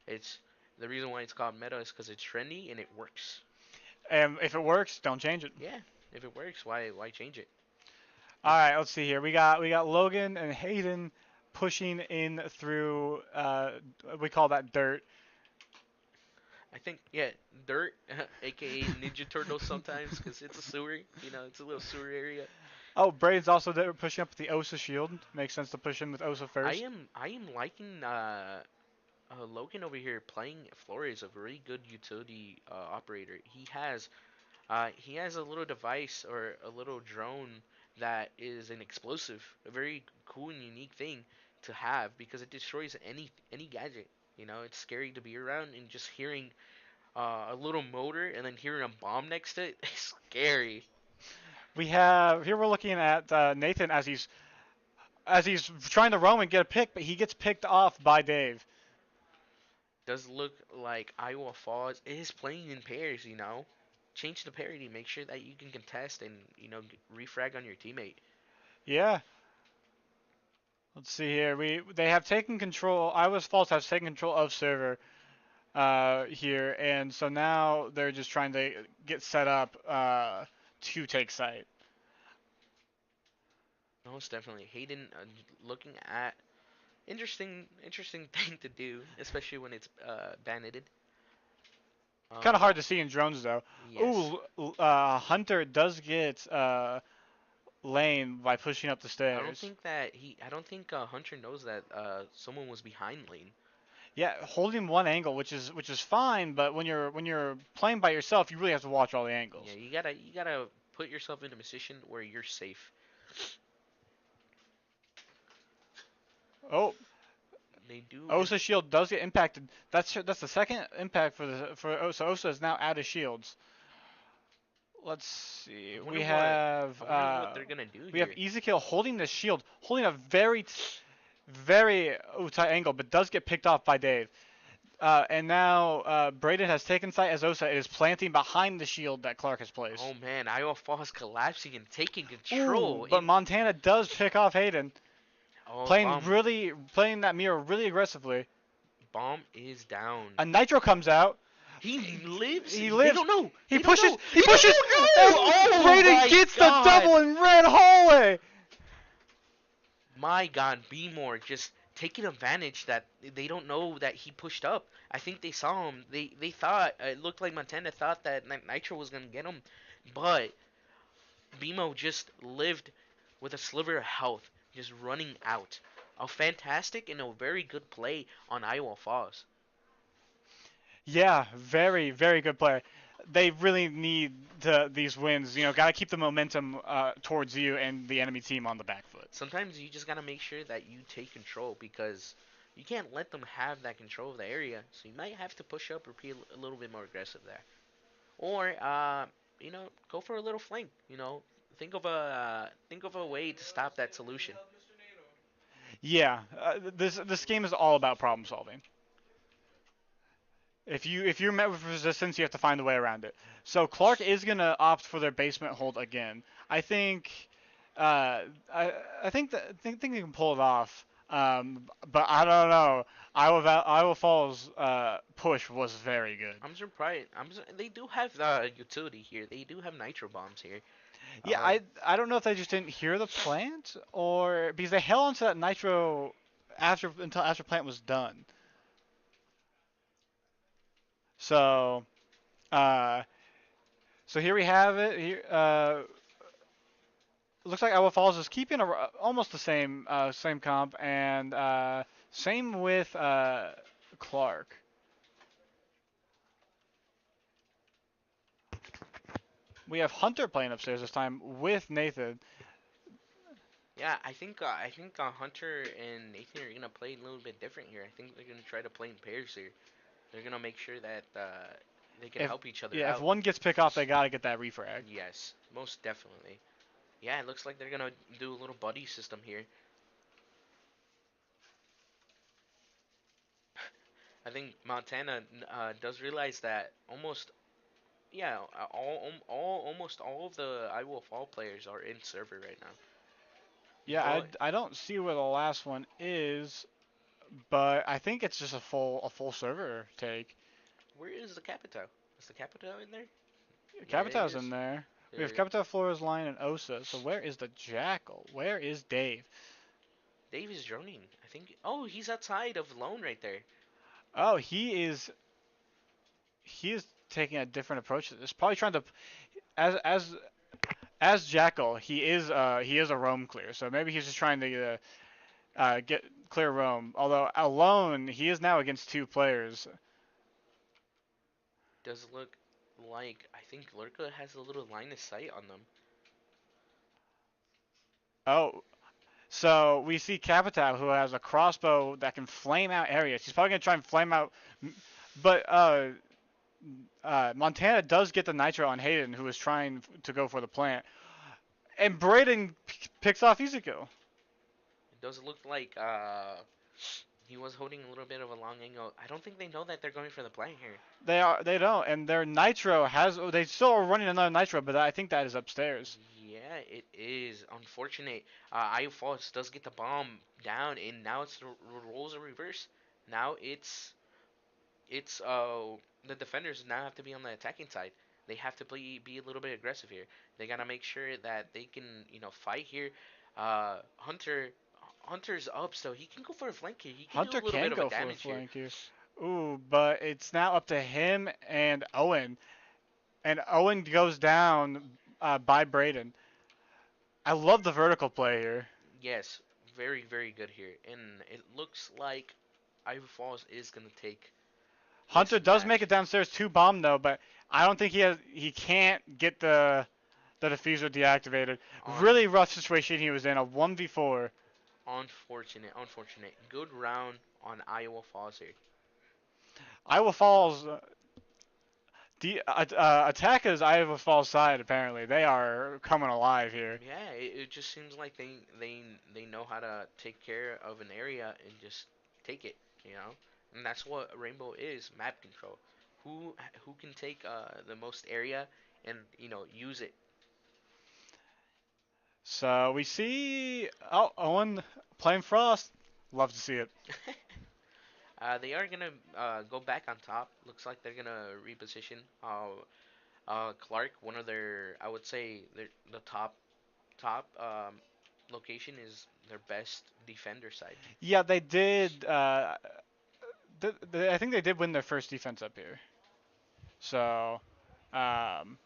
[SPEAKER 2] It's the reason why it's called meta is because it's trendy and it works.
[SPEAKER 1] And if it works, don't change it.
[SPEAKER 2] Yeah, if it works, why change it?
[SPEAKER 1] All right, let's see here. We got Logan and Hayden pushing in through. We call that dirt.
[SPEAKER 2] I think yeah, dirt, aka Ninja Turtles sometimes, because it's a sewer. You know, it's a little sewer area.
[SPEAKER 1] Oh, Braid's also there pushing up with the Osa shield. Makes sense to push in with Osa first.
[SPEAKER 2] I am liking Logan over here playing Flores, a really good utility operator. He has a little device or a little drone that is an explosive, a very cool and unique thing to have because it destroys any gadget. You know, it's scary to be around and just hearing a little motor and then hearing a bomb next to it is scary.
[SPEAKER 1] We have here we're looking at Nathan as he's trying to roam and get a pick, but he gets picked off by Dave.
[SPEAKER 2] Does look like Iowa Falls is playing in pairs. You know, change the parity, make sure that you can contest and refrag on your teammate.
[SPEAKER 1] Yeah. Let's see here. They have taken control. Iowa's Falls has taken control of server here, and so now they're just trying to get set up to take site.
[SPEAKER 2] Most definitely, Hayden looking at interesting thing to do, especially when it's banded.
[SPEAKER 1] Kind of
[SPEAKER 2] Um,
[SPEAKER 1] hard to see in drones though.
[SPEAKER 2] yes,
[SPEAKER 1] Ooh, Hunter does get lane by pushing up the stairs.
[SPEAKER 2] I don't think Hunter knows that someone was behind Lane.
[SPEAKER 1] Yeah, holding one angle, which is fine, but when you're playing by yourself, you really have to watch all the
[SPEAKER 2] Yeah,
[SPEAKER 1] angles.
[SPEAKER 2] you gotta put yourself in a position where you're safe.
[SPEAKER 1] Oh,
[SPEAKER 2] They do.
[SPEAKER 1] Osa shield does get impacted. That's the second impact for Osa. Osa is now out of shields. Let's see.
[SPEAKER 2] I wonder what they're gonna do
[SPEAKER 1] We have
[SPEAKER 2] here.
[SPEAKER 1] Ezekiel holding the shield, holding a very tight angle, but does get picked off by Dave. And now Braden has taken sight as Osa is planting behind the shield that Clark has placed.
[SPEAKER 2] Oh man, Iowa Falls collapsing and taking
[SPEAKER 1] Ooh,
[SPEAKER 2] control.
[SPEAKER 1] but
[SPEAKER 2] In
[SPEAKER 1] Montana does pick off Hayden,
[SPEAKER 2] oh
[SPEAKER 1] playing that mirror really aggressively.
[SPEAKER 2] bomb is down.
[SPEAKER 1] A nitro comes out.
[SPEAKER 2] He lives.
[SPEAKER 1] He
[SPEAKER 2] They
[SPEAKER 1] lives.
[SPEAKER 2] don't know.
[SPEAKER 1] He
[SPEAKER 2] They don't
[SPEAKER 1] pushes.
[SPEAKER 2] know.
[SPEAKER 1] He
[SPEAKER 2] They
[SPEAKER 1] pushes.
[SPEAKER 2] don't
[SPEAKER 1] And
[SPEAKER 2] know. Oh
[SPEAKER 1] Braden
[SPEAKER 2] my
[SPEAKER 1] gets the
[SPEAKER 2] god.
[SPEAKER 1] double in red hallway.
[SPEAKER 2] My god, B-more just taking advantage that they don't know that he pushed up. I think they saw him. They thought it looked like Montana thought that Nitro was gonna get him, but BMO just lived with a sliver of health, just running out. A fantastic and a very good play on Iowa Falls.
[SPEAKER 1] Yeah, very, very good player. They really need these wins. Got to keep the momentum towards you and the enemy team on the back foot.
[SPEAKER 2] Sometimes you just gotta make sure that you take control because you can't let them have that control of the area. So you might have to push up or be a little bit more aggressive there, or go for a little flank. Think of a way to stop that solution.
[SPEAKER 1] Yeah, this game is all about problem solving. If you're met with resistance, you have to find a way around it. So Clark is gonna opt for their basement hold again. I think, uh, I think they can pull it off. But I don't know. Iowa Falls push was very good.
[SPEAKER 2] I'm surprised. They do have utility here. They do have nitro bombs here.
[SPEAKER 1] Yeah,
[SPEAKER 2] Um,
[SPEAKER 1] I don't know if they just didn't hear the plant or because they held onto that nitro until after plant was done. So uh, so here we have it. Here looks like Iowa Falls is keeping almost the same comp and same with Clark. We have Hunter playing upstairs this time with Nathan.
[SPEAKER 2] yeah, I think Hunter and Nathan are gonna play a little bit different here. I think they're gonna try to play in pairs here. They're gonna make sure that they can
[SPEAKER 1] If
[SPEAKER 2] help each other
[SPEAKER 1] Yeah, if
[SPEAKER 2] out.
[SPEAKER 1] one gets picked off, they gotta get that refrag.
[SPEAKER 2] Yes, most definitely. Yeah, it looks like they're gonna do a little buddy system here. I think Montana does realize that almost all of the I Will Fall players are in server right now.
[SPEAKER 1] Yeah,
[SPEAKER 2] Go,
[SPEAKER 1] I don't see where the last one is, but I think it's just a full server take.
[SPEAKER 2] where is the Capitao? Is the Capitao in there? Yeah, there he
[SPEAKER 1] Capitão's in
[SPEAKER 2] is.
[SPEAKER 1] there. We have
[SPEAKER 2] There,
[SPEAKER 1] Capitão, Flores, Lion, and Osa. So where is the Jackal? Where is Dave?
[SPEAKER 2] Dave is droning. I think. Oh, he's outside of Lone right there.
[SPEAKER 1] Oh, he is taking a different approach to this. Probably trying to as Jackal, he is a roam clear. So maybe he's just trying to get clear roam. Although alone, he is now against two players.
[SPEAKER 2] Does look like I think Lurka has a little line of sight on them.
[SPEAKER 1] Oh, so we see Capitão who has a crossbow that can flame out areas. He's probably gonna try and flame out, but Montana does get the nitro on Hayden, who is trying to go for the plant, and Braden picks off Izuku.
[SPEAKER 2] It does look like he was holding a little bit of a long angle. I don't think they know that they're going for the plant here.
[SPEAKER 1] They don't, and their nitro has they still are running another nitro, but I think that is upstairs.
[SPEAKER 2] Yeah, it is unfortunate. Io Falls does get the bomb down, and now it's the roles are reverse. Now it's the defenders now have to be on the attacking side. They have to be a little bit aggressive here. They gotta make sure that they can fight here. Hunter Hunter's up, so he can go for a flank here. He can do
[SPEAKER 1] Hunter
[SPEAKER 2] a little bit
[SPEAKER 1] can
[SPEAKER 2] of a
[SPEAKER 1] go for a
[SPEAKER 2] damage here.
[SPEAKER 1] flank here. Ooh, but it's now up to him and Owen, and Owen goes down by Braden. I love the vertical play here.
[SPEAKER 2] Yes, very good here, and it looks like Ivy Falls is gonna take this
[SPEAKER 1] Hunter does make
[SPEAKER 2] match
[SPEAKER 1] it downstairs to bomb though, but I don't think he can't get the diffuser deactivated.
[SPEAKER 2] on.
[SPEAKER 1] Really rough situation he was in, a 1v4.
[SPEAKER 2] Unfortunate. Good round on Iowa Falls here.
[SPEAKER 1] Iowa Falls attack is Iowa Falls side apparently. They are coming alive here.
[SPEAKER 2] Yeah, it just seems like they know how to take care of an area and just take it, you know. And that's what Rainbow is, map control. Who who can take the most area and use it.
[SPEAKER 1] So we see Owen playing Frost. Love to see it.
[SPEAKER 2] They are gonna go back on top. Looks like they're gonna reposition. Clark, one of their, I would say, the top location is their best defender side.
[SPEAKER 1] Yeah, they did. I think they did win their first defense up here. So um,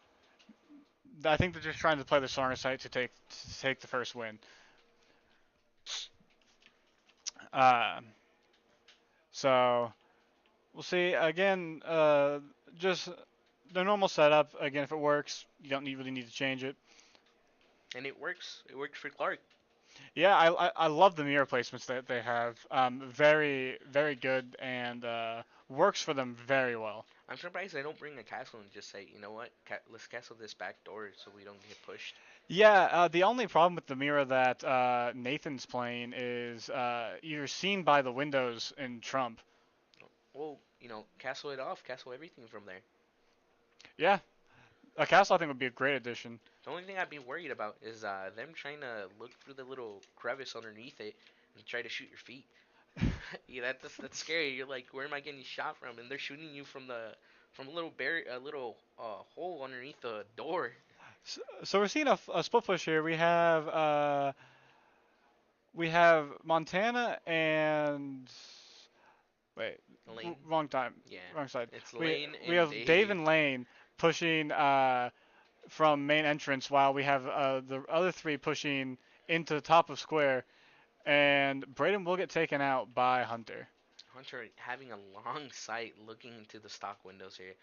[SPEAKER 1] I think they're just trying to play the stronger side to take the first win. Uh, so We'll see. Again, just the normal setup. Again, if it works, you don't really need to change it.
[SPEAKER 2] And it works. It works for Clark.
[SPEAKER 1] Yeah, I love the mirror placements that they have. Very very good and works for them very well.
[SPEAKER 2] I'm surprised they don't bring a castle and just say, you know what, let's castle this back door so we don't get pushed.
[SPEAKER 1] Yeah, the only problem with the mirror that Nathan's playing is you're seen by the windows in Trump.
[SPEAKER 2] Well, castle it off, castle everything from there.
[SPEAKER 1] Yeah, a castle I think would be a great addition.
[SPEAKER 2] The only thing I'd be worried about is them trying to look through the little crevice underneath it and try to shoot your feet. Yeah, that's scary. You're like, where am I getting shot from? And they're shooting you from a little a little hole underneath the door.
[SPEAKER 1] So we're seeing a split push here. We have Montana and wait,
[SPEAKER 2] Lane,
[SPEAKER 1] wrong time,
[SPEAKER 2] yeah,
[SPEAKER 1] wrong side.
[SPEAKER 2] it's
[SPEAKER 1] We
[SPEAKER 2] Lane
[SPEAKER 1] we
[SPEAKER 2] and
[SPEAKER 1] have Dave
[SPEAKER 2] Dave.
[SPEAKER 1] and Lane pushing from main entrance, while we have the other three pushing into the top of square, and Braden will get taken out by Hunter.
[SPEAKER 2] Hunter having a long sight looking into the stock windows here.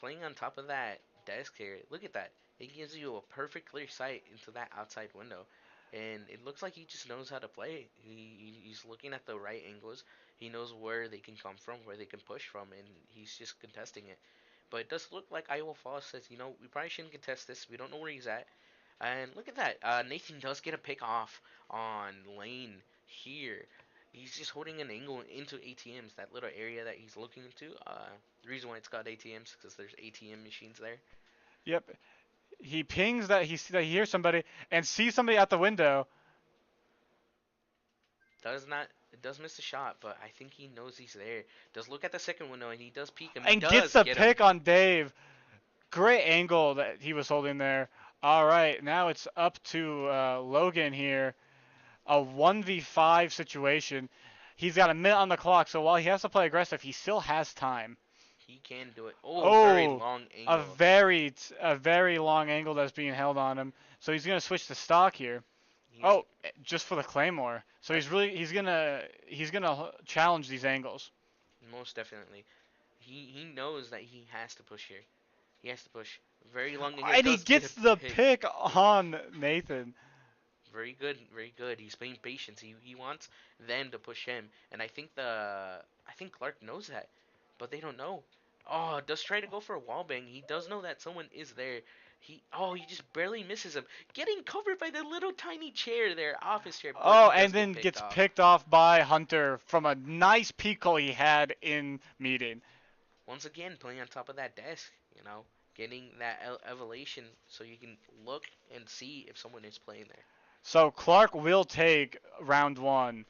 [SPEAKER 2] Playing on top of that desk here. Look at that. It gives you a perfect clear sight into that outside window. And it looks like he just knows how to play. He's looking at the right angles. He knows where they can come from, where they can push from, and he's just contesting it. But it does look like Iowa Falls says, we probably shouldn't contest this. We don't know where he's at. And look at that. Nathan does get a pick off on Lane here. He's just holding an angle into ATMs, that little area that he's looking into. The reason why it's called ATMs is because there's ATM machines there.
[SPEAKER 1] Yep. He pings that he hears somebody and sees somebody at the window
[SPEAKER 2] Does not it does miss a shot, but I think he knows he's there. Does look at the second window and he does peek him. He
[SPEAKER 1] and gets
[SPEAKER 2] does
[SPEAKER 1] the
[SPEAKER 2] get him.
[SPEAKER 1] pick on Dave. Great angle that he was holding there. All right, now it's up to Logan here. A 1v5 situation. He's got a minute on the clock, so while he has to play aggressive, he still has time.
[SPEAKER 2] He can do it. Oh, very
[SPEAKER 1] Oh,
[SPEAKER 2] long
[SPEAKER 1] a
[SPEAKER 2] angle.
[SPEAKER 1] very long angle that's being held on him. So he's gonna switch to stock here.
[SPEAKER 2] He's
[SPEAKER 1] Oh, just for the claymore. So
[SPEAKER 2] I,
[SPEAKER 1] he's gonna challenge these angles.
[SPEAKER 2] most definitely. He knows that he has to push here. He has to push. Very long angle
[SPEAKER 1] And he
[SPEAKER 2] does get a
[SPEAKER 1] gets the
[SPEAKER 2] pick.
[SPEAKER 1] pick on Nathan.
[SPEAKER 2] Very good, very good. He's playing patience. He wants them to push him, and I think Clark knows that, but they don't know. Oh, does try to go for a wall bang. He does know that someone is there. He just barely misses him, getting covered by the little tiny chair there, office chair. But
[SPEAKER 1] Oh,
[SPEAKER 2] he
[SPEAKER 1] and
[SPEAKER 2] does get
[SPEAKER 1] then
[SPEAKER 2] picked
[SPEAKER 1] gets
[SPEAKER 2] off.
[SPEAKER 1] picked off by Hunter from a nice peek hole he had in meeting.
[SPEAKER 2] Once again, playing on top of that desk, getting that elevation so you can look and see if someone is playing there.
[SPEAKER 1] So Clark will take round one.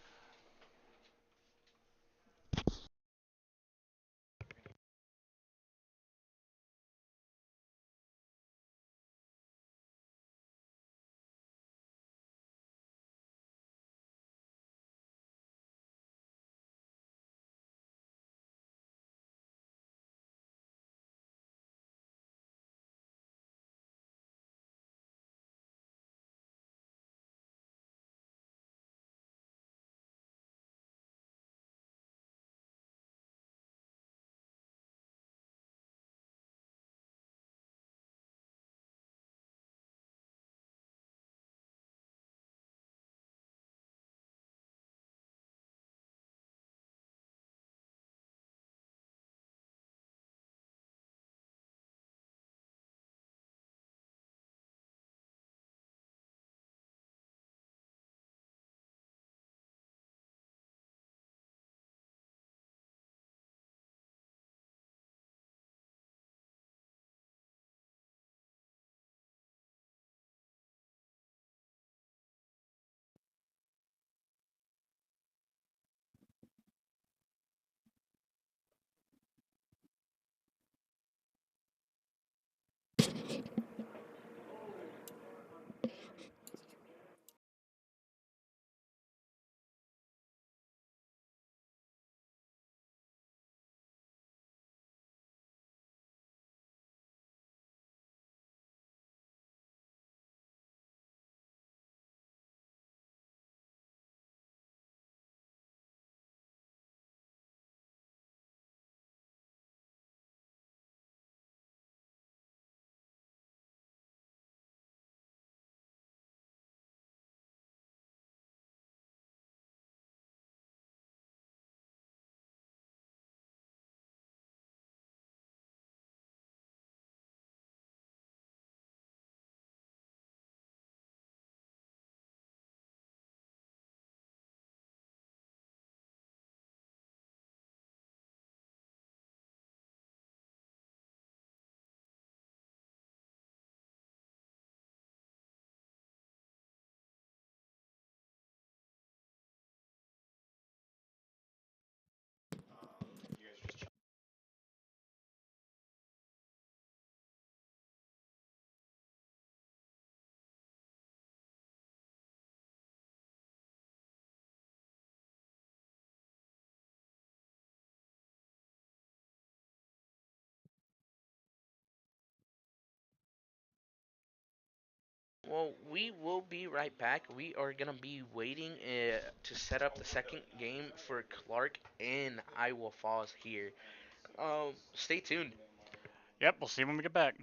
[SPEAKER 2] Well, we will be right back. We are gonna be waiting to set up the second game for Clark and Iowa Falls here. Stay tuned.
[SPEAKER 1] Yep, we'll see when we get back.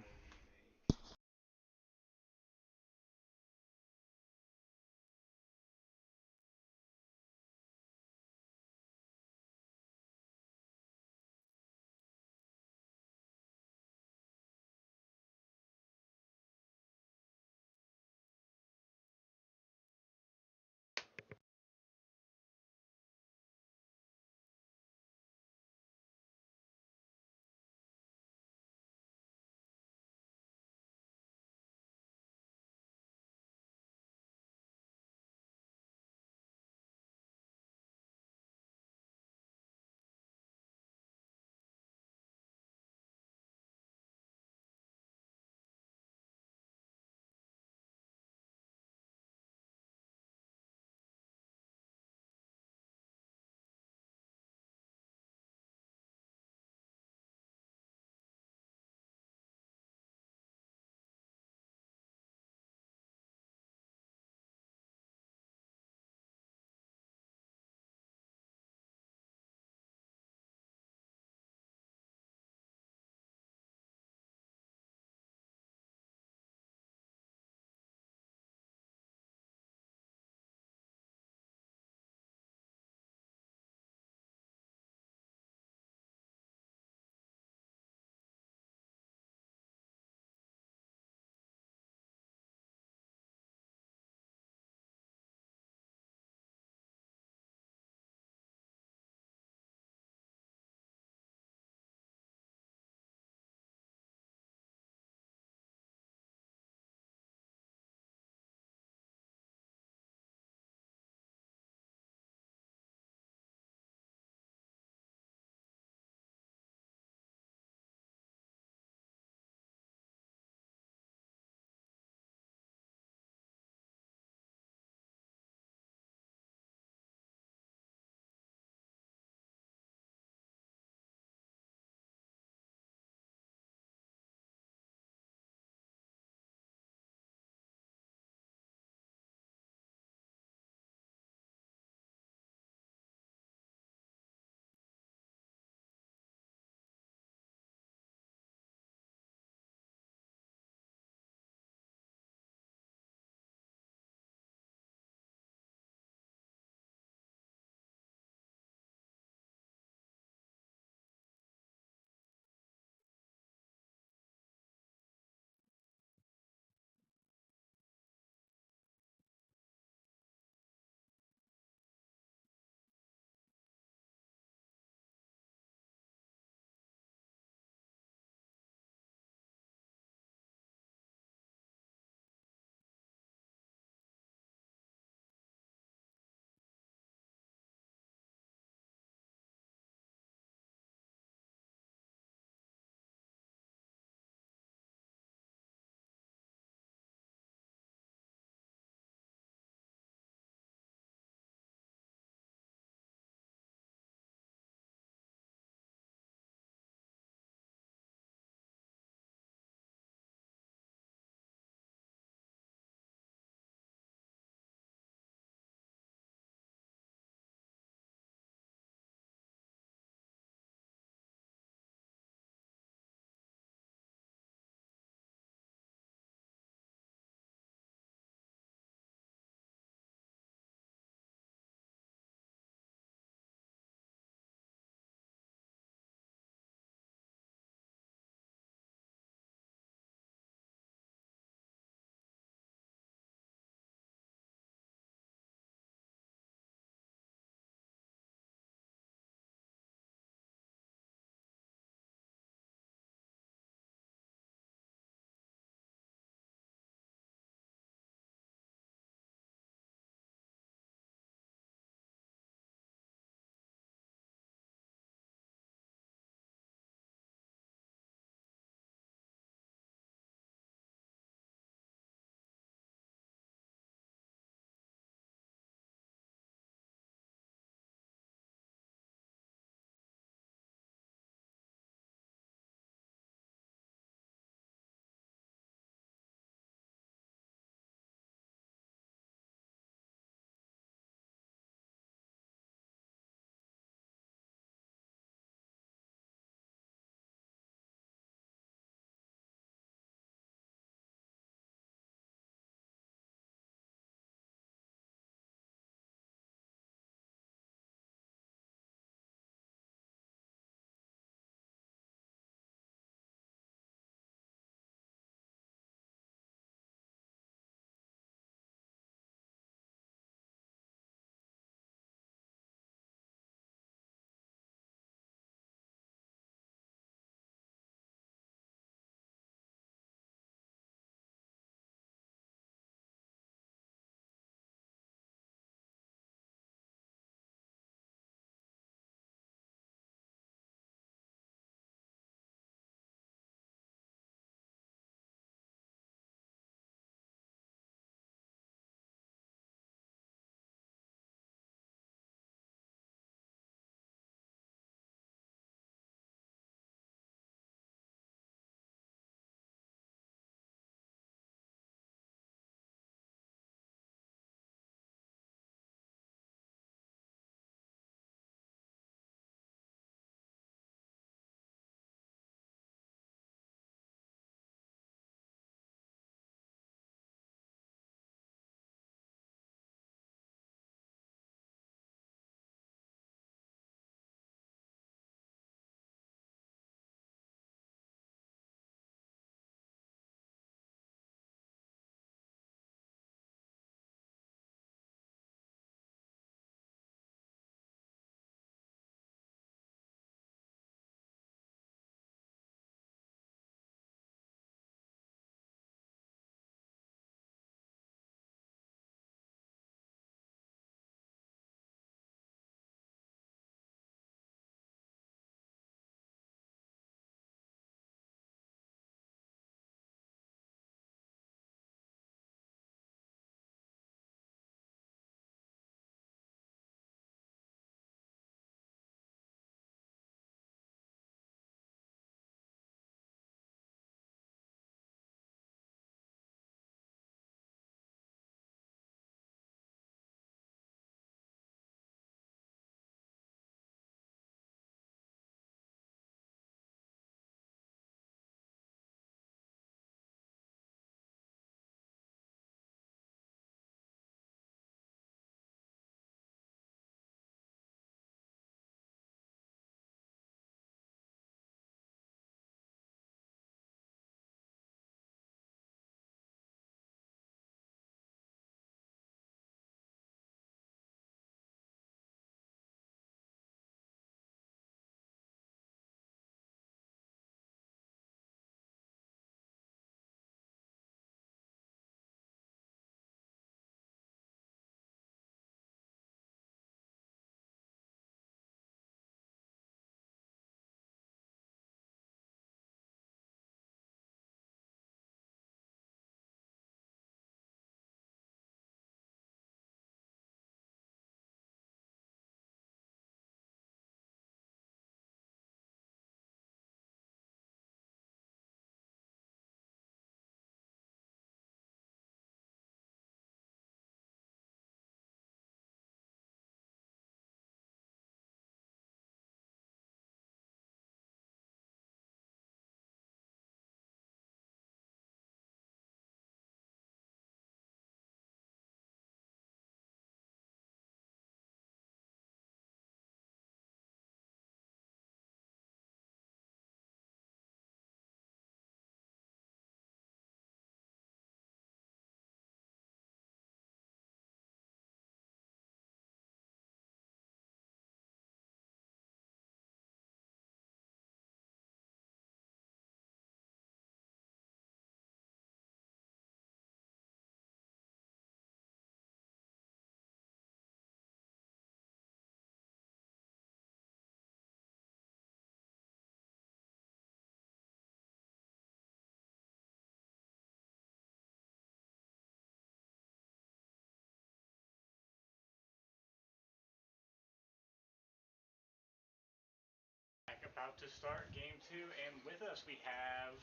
[SPEAKER 1] about to start game two, and with us we have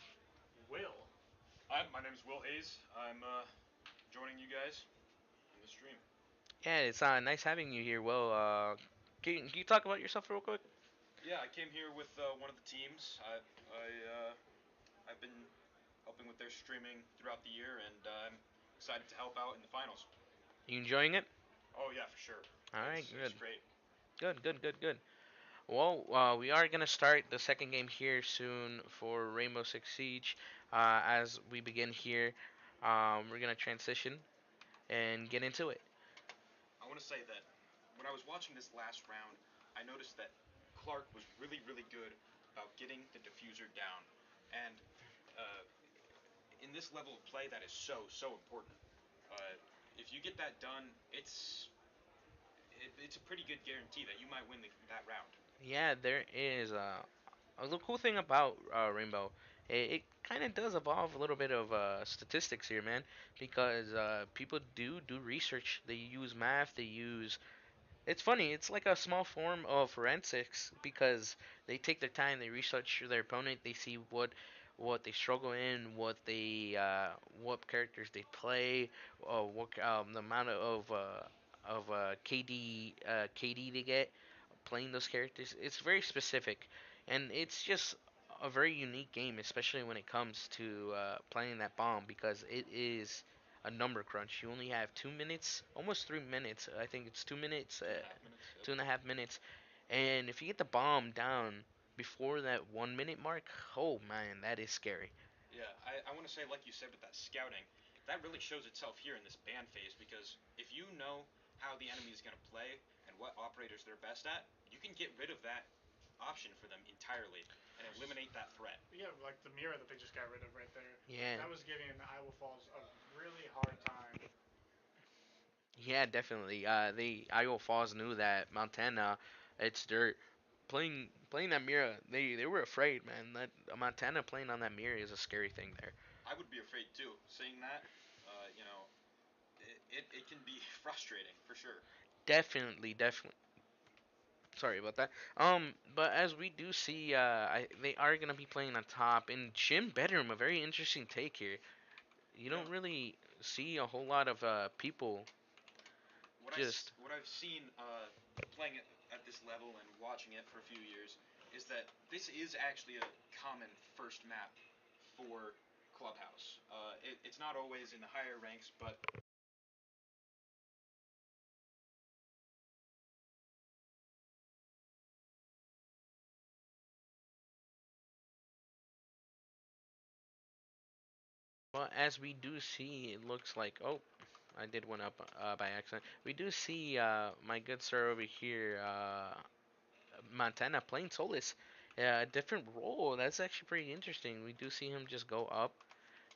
[SPEAKER 1] Will.
[SPEAKER 3] Hi, my name is Will Hayes. I'm joining you guys in the stream.
[SPEAKER 2] Yeah, it's nice having you here. Well, can you talk about yourself real quick?
[SPEAKER 3] Yeah, I came here with one of the teams. I've been helping with their streaming throughout the year, and I'm excited to help out in the finals.
[SPEAKER 2] You enjoying it?
[SPEAKER 3] Oh yeah, for sure.
[SPEAKER 2] All right,
[SPEAKER 3] It's
[SPEAKER 2] good,
[SPEAKER 3] great.
[SPEAKER 2] good. Well, we are gonna start the second game here soon for Rainbow Six Siege. As we begin here, we're gonna transition and get into it.
[SPEAKER 3] I want to say that when I was watching this last round, I noticed that Clark was really good about getting the diffuser down, and uh, in this level of play, that is so important. Uh, if you get that done, it's a pretty good guarantee that you might win that round.
[SPEAKER 2] Yeah, there is the cool thing about Rainbow. It kind of does evolve a little bit of statistics here, man, because people do research. They use math. They use It's funny. It's like a small form of forensics because they take their time. They research their opponent. They see what they struggle in, what characters they play, what the amount of KD they get playing those characters. It's very specific, and it's just a very unique game, especially when it comes to playing that bomb because it is a number crunch. You only have 2 minutes, almost 3 minutes. I think it's 2 minutes,
[SPEAKER 3] Two and a half minutes. Yep.
[SPEAKER 2] 2.5 minutes. And if you get the bomb down before that 1 minute mark, oh man, that is scary.
[SPEAKER 3] Yeah, I want to say, like you said, with that scouting, that really shows itself here in this ban phase because if you know how the enemy is going to play and what operators they're best at, you can get rid of that option for them entirely and eliminate that threat.
[SPEAKER 1] Yeah, like the mirror that they just got rid of right there.
[SPEAKER 2] Yeah,
[SPEAKER 1] That was giving the Iowa Falls a really hard time.
[SPEAKER 2] yeah, definitely. The Iowa Falls knew that Montana, it's dirt. Playing that mirror, they were afraid, man. That Montana playing on that mirror is a scary thing there.
[SPEAKER 3] I would be afraid too. Seeing that, it can be frustrating for sure.
[SPEAKER 2] Definitely. Sorry about that. But as we do see, they are gonna be playing on top, and Jim Bedroom, a very interesting take here. You
[SPEAKER 3] Yeah,
[SPEAKER 2] don't really see a whole lot of people just.
[SPEAKER 3] what I've seen playing it at this level and watching it for a few years is that this is actually a common first map for Clubhouse. It's not always in the higher ranks, but
[SPEAKER 2] Well, as we do see, it looks like. Oh, I did one up by accident. We do see my good sir over here, Montana playing Solis, a different role. That's actually pretty interesting. We do see him just go up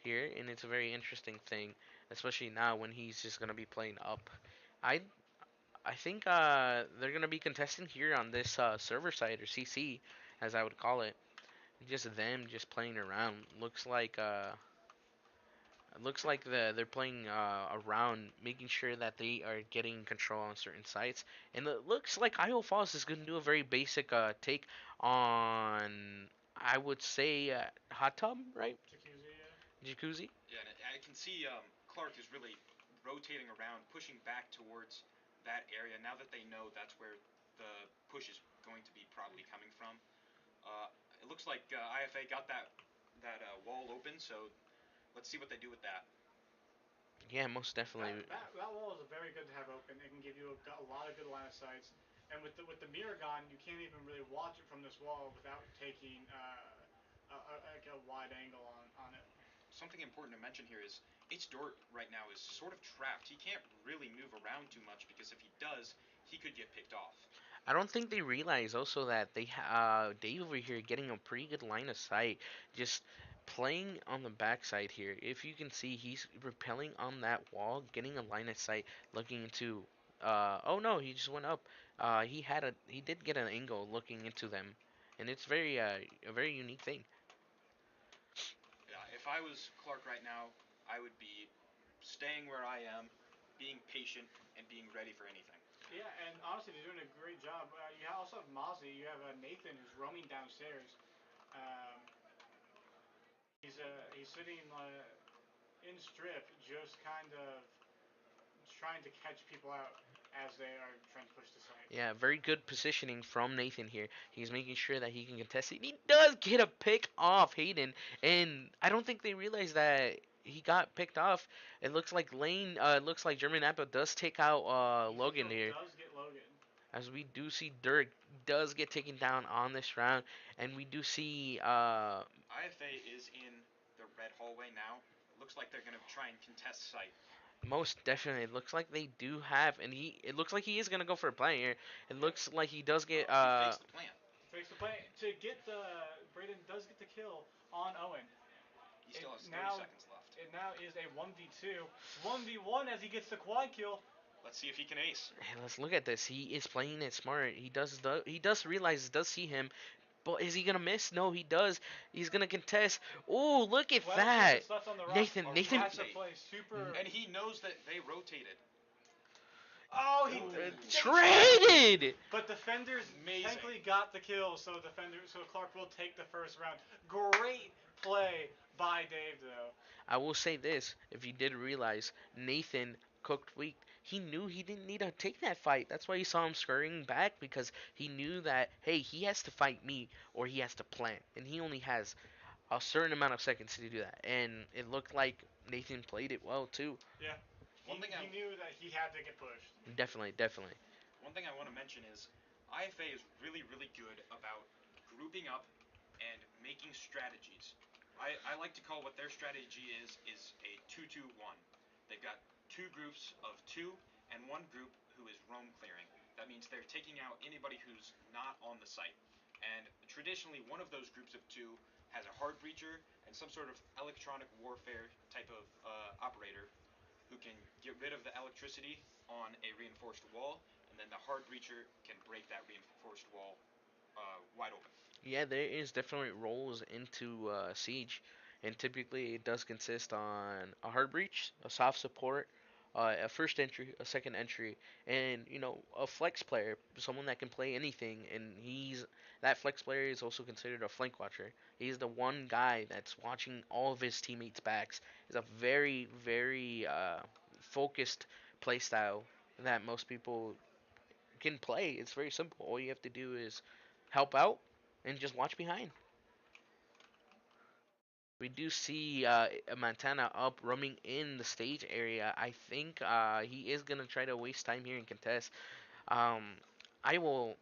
[SPEAKER 2] here, and it's a very interesting thing, especially now when he's just gonna be playing up. I I think they're gonna be contesting here on this server side or CC, as I would call it. Just them just playing around. Looks like they're playing around, making sure that they are getting control on certain sites. And it looks like Iowa Falls is going to do a very basic take on, I would say, hot tub, right?
[SPEAKER 1] Jacuzzi, yeah.
[SPEAKER 2] Jacuzzi.
[SPEAKER 3] yeah, and I can see Clark is really rotating around, pushing back towards that area now that they know that's where the push is going to be probably coming from. Uh, it looks like IFA got that wall open, so let's see what they do with that.
[SPEAKER 2] Yeah, most
[SPEAKER 1] That
[SPEAKER 2] definitely.
[SPEAKER 1] that that wall is very good to have open. It can give you a lot of good line of sights. And with the mirror gone, you can't even really watch it from this wall without taking like a wide angle on it.
[SPEAKER 3] Something important to mention here is H-Dort right now is sort of trapped. He can't really move around too much because if he does, he could get picked off.
[SPEAKER 2] I don't think they realize also that Dave over here getting a pretty good line of sight, just playing on the backside here. If you can see, he's repelling on that wall, getting a line of sight, looking into. Oh no, he just went up. He did get an angle looking into them, and it's very a very unique thing.
[SPEAKER 3] Yeah, if I was Clark right now, I would be staying where I am, being patient, and being ready for anything.
[SPEAKER 1] Yeah, and honestly, they're doing a great job. You also have Mozzie. You have Nathan who's roaming downstairs. Um, he's sitting in strip, just kind of trying to catch people out as they are trying to push the site.
[SPEAKER 2] Yeah, very good positioning from Nathan here. He's making sure that he can contest it. He does get a pick off Hayden, and I don't think they realize that he got picked off. It looks like it looks like German Apple does take out Logan
[SPEAKER 1] Ezekiel
[SPEAKER 2] here,
[SPEAKER 1] does get Logan.
[SPEAKER 2] as we do see Dirk does get taken down on this round, and we do see
[SPEAKER 3] IFA is in the red hallway now. It looks like they're going to try and contest site.
[SPEAKER 2] most definitely. It looks like they do have, and he. It looks like he is gonna go for a play here. It
[SPEAKER 1] Yep.
[SPEAKER 2] looks like he does get.
[SPEAKER 3] He fakes the plant.
[SPEAKER 1] Fakes the play to get the Braden does get the kill on Owen.
[SPEAKER 3] He
[SPEAKER 1] It
[SPEAKER 3] still has 30
[SPEAKER 1] now
[SPEAKER 3] seconds left.
[SPEAKER 1] it now is a 1v2, 1v1 as he gets the quad kill.
[SPEAKER 3] Let's see if he can ace.
[SPEAKER 2] Hey, let's look at this. He is playing it smart. He does realize, does see him, but is he gonna miss? No, he does. He's gonna contest. Oh, look at
[SPEAKER 1] 12
[SPEAKER 2] that.
[SPEAKER 1] seconds left on the rock.
[SPEAKER 2] Nathan,
[SPEAKER 3] A
[SPEAKER 1] He
[SPEAKER 2] Nathan,
[SPEAKER 1] has to
[SPEAKER 3] rotate.
[SPEAKER 1] play super.
[SPEAKER 3] And he knows that they rotated.
[SPEAKER 1] Oh, he
[SPEAKER 3] Ooh.
[SPEAKER 1] they
[SPEAKER 2] traded.
[SPEAKER 1] But defenders
[SPEAKER 3] Amazing.
[SPEAKER 1] technically got the kill, so Clark will take the first round. Great play by Dave though.
[SPEAKER 2] I will say this: if you did realize, Nathan cooked weak. He knew he didn't need to take that fight. That's why you saw him scurrying back, because he knew that, hey, he has to fight me or he has to plant, and he only has a certain amount of seconds to do that. And it looked like Nathan played it well too.
[SPEAKER 1] Yeah,
[SPEAKER 3] One thing
[SPEAKER 1] he knew that he had to get pushed.
[SPEAKER 2] Definitely, definitely.
[SPEAKER 3] One thing I want to mention is IFA is really, really good about grouping up and making strategies. I like to call what their strategy is a 2-2-1. They've got two groups of two and one group who is roam clearing. That means they're taking out anybody who's not on the site. And traditionally, one of those groups of two has a hard breacher and some sort of electronic warfare type of operator who can get rid of the electricity on a reinforced wall, and then the hard breacher can break that reinforced wall wide open.
[SPEAKER 2] Yeah, there is definitely roles into Siege, and typically it does consist on a hard breach, a soft support, a first entry, a second entry, and a flex player, someone that can play anything. And that flex player is also considered a flank watcher. He's the one guy that's watching all of his teammates' backs. It's a very, very focused play style that most people can play. It's very simple. All you have to do is help out and just watch behind. We do see Montana up roaming in the stage area. I think he is gonna try to waste time here and contest. Um, I will.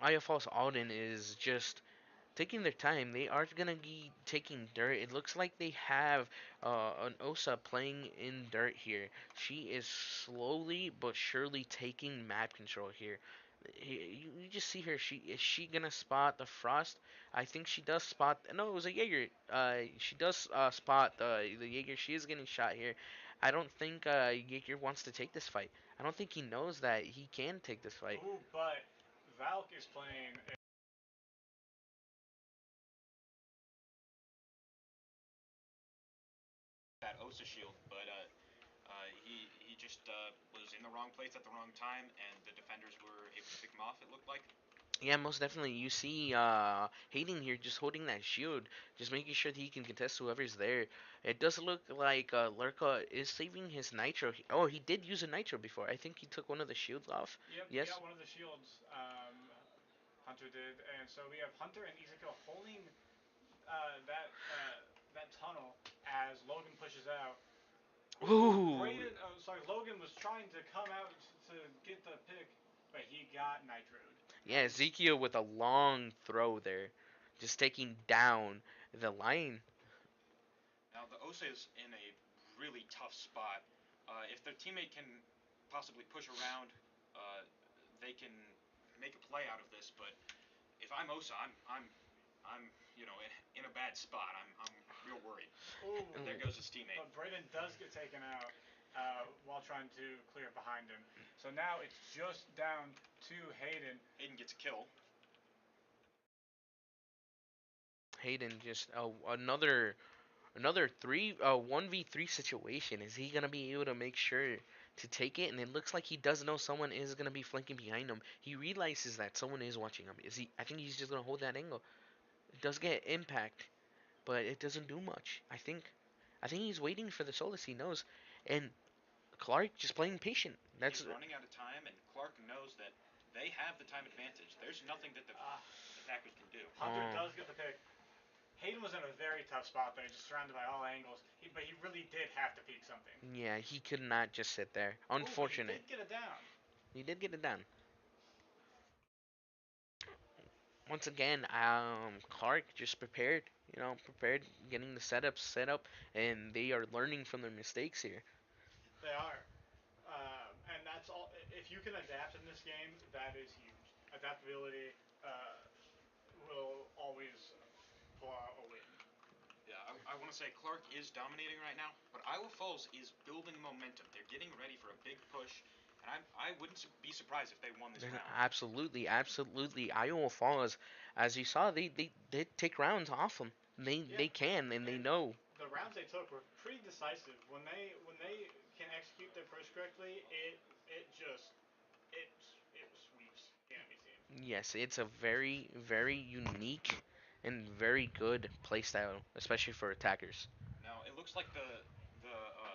[SPEAKER 2] IFOS Alden is just taking their time. They are gonna be taking dirt. It looks like they have an Osa playing in dirt here. She is slowly but surely taking map control here. You just see her. Is she gonna spot the frost? I think she does spot. No, it was a Jaeger. She does spot the Jaeger. She is getting shot here. I don't think Jaeger wants to take this fight. I don't think he knows that he can take this fight.
[SPEAKER 1] Ooh, but Valk is playing.
[SPEAKER 3] That Osa shield, but he just was in the wrong place at the wrong time, and the defenders were able to pick him off. It looked like.
[SPEAKER 2] Yeah, most definitely. You see Hayden here just holding that shield, just making sure that he can contest whoever's there. It does look like Lurka is saving his nitro. Oh, he did use a nitro before. I think he took one of the shields off.
[SPEAKER 1] Yep, he
[SPEAKER 2] Yes.
[SPEAKER 1] got one of the shields. Hunter did, and so we have Hunter and Ezekiel holding that tunnel as Logan pushes out. Ooh,
[SPEAKER 2] Ooh.
[SPEAKER 1] Braden. Oh, sorry, Logan was trying to come out to get the pick, but he got nitroed.
[SPEAKER 2] Yeah, Ezekiel with a long throw there, just taking down the line.
[SPEAKER 3] Now the Osa is in a really tough spot. If their teammate can possibly push around, uh, they can make a play out of this. But if I'm Osa, I'm in a bad spot. I'm real worried.
[SPEAKER 1] Ooh,
[SPEAKER 3] And there goes his teammate.
[SPEAKER 1] but Braden does get taken out while trying to clear behind him. So now it's just down to Hayden.
[SPEAKER 3] Hayden gets a kill.
[SPEAKER 2] Hayden just another three 1v3 situation. Is he gonna be able to make sure to take it, and it looks like he does know someone is gonna be flanking behind him. He realizes that someone is watching him. Is he? I think he's just gonna hold that angle. It does get impact, but it doesn't do much. I think he's waiting for the Solus. He knows, and Clark just playing patient.
[SPEAKER 3] He's
[SPEAKER 2] That's
[SPEAKER 3] running out of time, and Clark knows that they have the time advantage. There's nothing that the
[SPEAKER 1] Uh,
[SPEAKER 3] attackers can do.
[SPEAKER 1] Hunter
[SPEAKER 2] oh
[SPEAKER 1] does get the pick. Hayden was in a very tough spot there, just surrounded by all angles. But he really did have to peek something.
[SPEAKER 2] yeah, he could not just sit there.
[SPEAKER 1] Ooh, but he
[SPEAKER 2] Unfortunate.
[SPEAKER 1] did get it down.
[SPEAKER 2] He did get it done. Once again, Clark just prepared. Prepared, getting the setup set up, and they are learning from their mistakes here.
[SPEAKER 1] They are. And that's all. If you can adapt in this game, that is huge. Adaptability will always pull out a win.
[SPEAKER 3] Yeah, I want to say Clark is dominating right now, but Iowa Falls is building momentum. They're getting ready for a big push, and I wouldn't be surprised if they won this round.
[SPEAKER 2] Absolutely, absolutely. Iowa Falls, as you saw, they take rounds off them. They
[SPEAKER 1] Yeah,
[SPEAKER 2] they can, and they
[SPEAKER 1] and
[SPEAKER 2] know.
[SPEAKER 1] the rounds they took were pretty decisive. When they can execute their push correctly, it it sweeps the enemy team.
[SPEAKER 2] Yes, it's a very, very unique and very good playstyle, especially for attackers.
[SPEAKER 3] Now it looks like the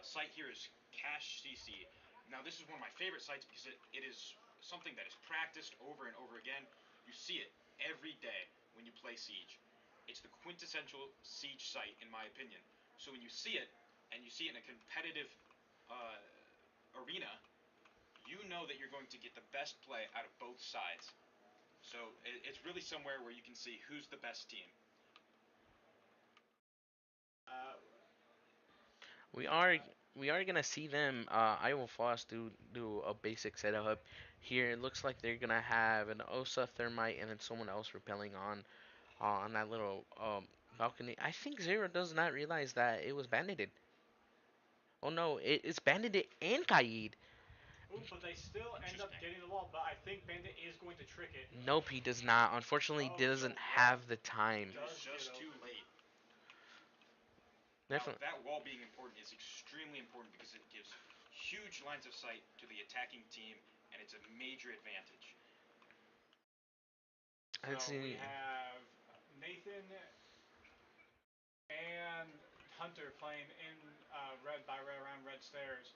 [SPEAKER 3] site here is Cache CC. Now this is one of my favorite sites because it is something that is practiced over and over again. You see it every day when you play Siege. It's the quintessential Siege site in my opinion. So when you see it and you see it in a competitive uh, arena, you know that you're going to get the best play out of both sides. So it's really somewhere where you can see who's the best team.
[SPEAKER 1] Uh,
[SPEAKER 2] We are
[SPEAKER 1] yeah,
[SPEAKER 2] we are gonna see them. Iowa Falls do a basic setup here. It looks like they're gonna have an Osa Thermite and then someone else repelling on that little balcony. I think Zero does not realize that it was banded. Oh no, it's banded and Kaid.
[SPEAKER 1] ooh, but they still end up
[SPEAKER 3] Interesting.
[SPEAKER 1] getting the wall. But I think Bandit is going to trick it.
[SPEAKER 2] Nope, he does not. Unfortunately,
[SPEAKER 1] Oh, so
[SPEAKER 2] doesn't
[SPEAKER 1] wall
[SPEAKER 2] have the time.
[SPEAKER 3] It was
[SPEAKER 1] does get
[SPEAKER 3] just too
[SPEAKER 1] open.
[SPEAKER 3] late. Now,
[SPEAKER 2] Definitely.
[SPEAKER 3] that wall being important is extremely important because it gives huge lines of sight to the attacking team, and it's a major advantage.
[SPEAKER 2] Let's
[SPEAKER 1] So we
[SPEAKER 2] see.
[SPEAKER 1] have Nathan and Hunter playing in red by red around red stairs,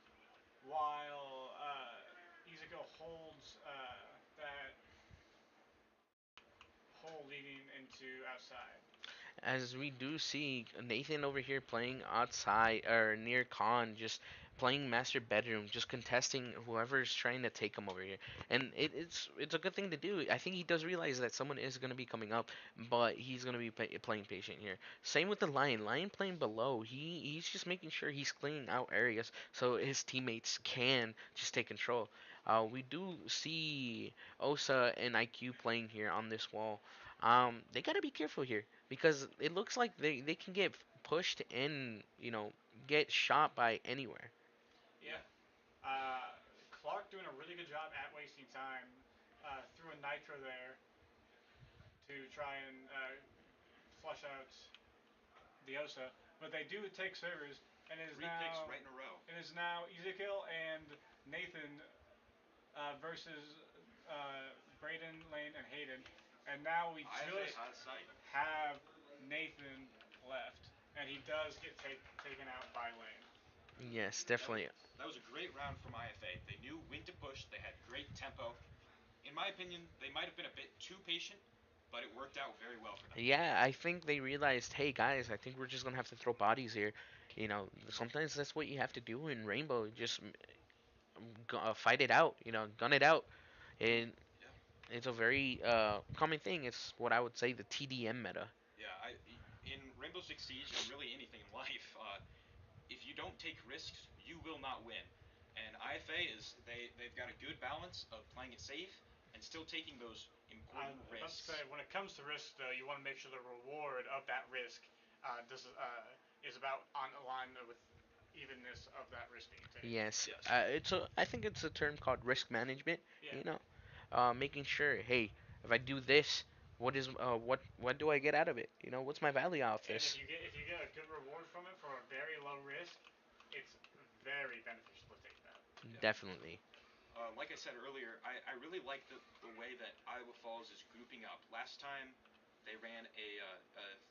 [SPEAKER 1] while Izuko holds that hole leading into outside.
[SPEAKER 2] As we do see Nathan over here playing outside or near Khan, just playing master bedroom, just contesting whoever's trying to take him over here, and it's a good thing to do. I think he does realize that someone is going to be coming up, but he's going to be playing patient here. Same with the Lion. Lion playing below. He's just making sure he's cleaning out areas so his teammates can just take control. We do see Osa and IQ playing here on this wall. They gotta be careful here because it looks like they can get pushed and get shot by anywhere.
[SPEAKER 1] Yeah.
[SPEAKER 3] Yeah,
[SPEAKER 1] Clark doing a really good job at wasting time. Threw a nitro there to try and flush out the Osa, but they do take servers, and
[SPEAKER 3] three picks right in a row.
[SPEAKER 1] it is now Ezekiel and Nathan versus Braden, Lane, and Hayden, and now we
[SPEAKER 3] IFA
[SPEAKER 1] just
[SPEAKER 3] has sight.
[SPEAKER 1] have Nathan left, and he does get taken out by Lane.
[SPEAKER 2] Yes,
[SPEAKER 3] That was
[SPEAKER 2] definitely.
[SPEAKER 3] that was a great round from IFA. They knew when to push. They had great tempo. In my opinion, they might have been a bit too patient, but it worked out very well for them.
[SPEAKER 2] Yeah, I think they realized, hey guys, I think we're just gonna have to throw bodies here. Sometimes that's what you have to do in Rainbow. Just fight it out. Gun it out. And
[SPEAKER 3] Yeah,
[SPEAKER 2] it's a very common thing. It's what I would say the TDM meta.
[SPEAKER 3] yeah. In Rainbow Six Siege and really anything in life, if you don't take risks, you will not win. And IFA is they've got a good balance of playing it safe and still taking those
[SPEAKER 1] I'm
[SPEAKER 3] important
[SPEAKER 1] about to say,
[SPEAKER 3] risks.
[SPEAKER 1] when it comes to risk, though, you want to make sure the reward of that risk is about on line with evenness of that risk being taken.
[SPEAKER 2] Yes,
[SPEAKER 3] Yes.
[SPEAKER 2] I think it's a term called risk management.
[SPEAKER 1] Yeah,
[SPEAKER 2] You know, making sure, hey, if I do this, what do I get out of it? What's my value out of
[SPEAKER 1] and
[SPEAKER 2] this?
[SPEAKER 1] if you get a good reward from it for a very low risk, it's very beneficial to take that.
[SPEAKER 3] Yeah.
[SPEAKER 2] Definitely.
[SPEAKER 3] Like I said earlier, I really like the way that Iowa Falls is grouping up. Last time they ran a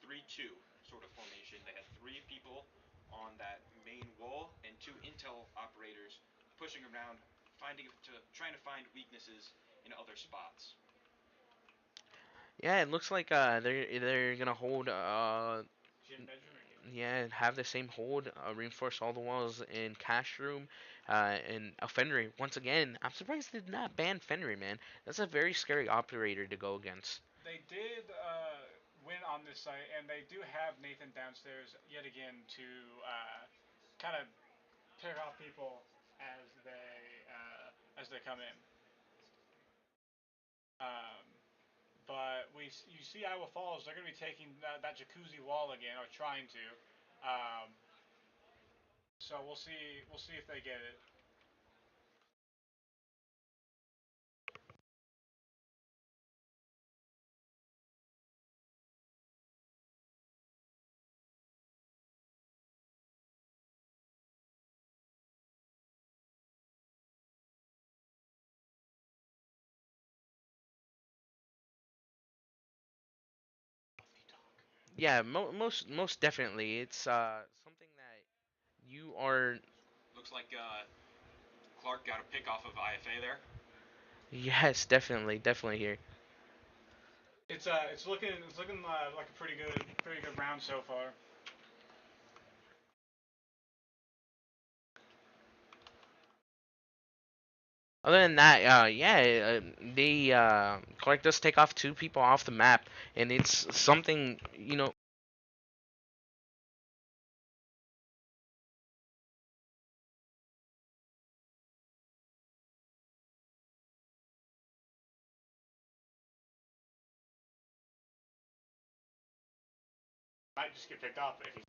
[SPEAKER 3] 3-2 sort of formation. They had three people on that main wall and two intel operators pushing around, trying to find weaknesses in other spots.
[SPEAKER 2] Yeah, it looks like they're gonna hold
[SPEAKER 1] Jim Benjamin again.
[SPEAKER 2] yeah, have the same hold, reinforce all the walls in cash room, and a Fenry. Once again, I'm surprised they did not ban Fenry, man. That's a very scary operator to go against.
[SPEAKER 1] They did win on this site, and they do have Nathan downstairs yet again to kind of pick off people as they come in. Um, but you see Iowa Falls, they're going to be taking that jacuzzi wall again, or trying to. So we'll see if they get it.
[SPEAKER 2] Yeah, most definitely, it's something that you are.
[SPEAKER 3] Looks like Clark got a pick off of IFA there.
[SPEAKER 2] Yes, definitely here.
[SPEAKER 1] It's looking like a pretty good round so far.
[SPEAKER 2] Other than that, yeah, they Clark does take off two people off the map, and it's something
[SPEAKER 1] Might just get picked off if he.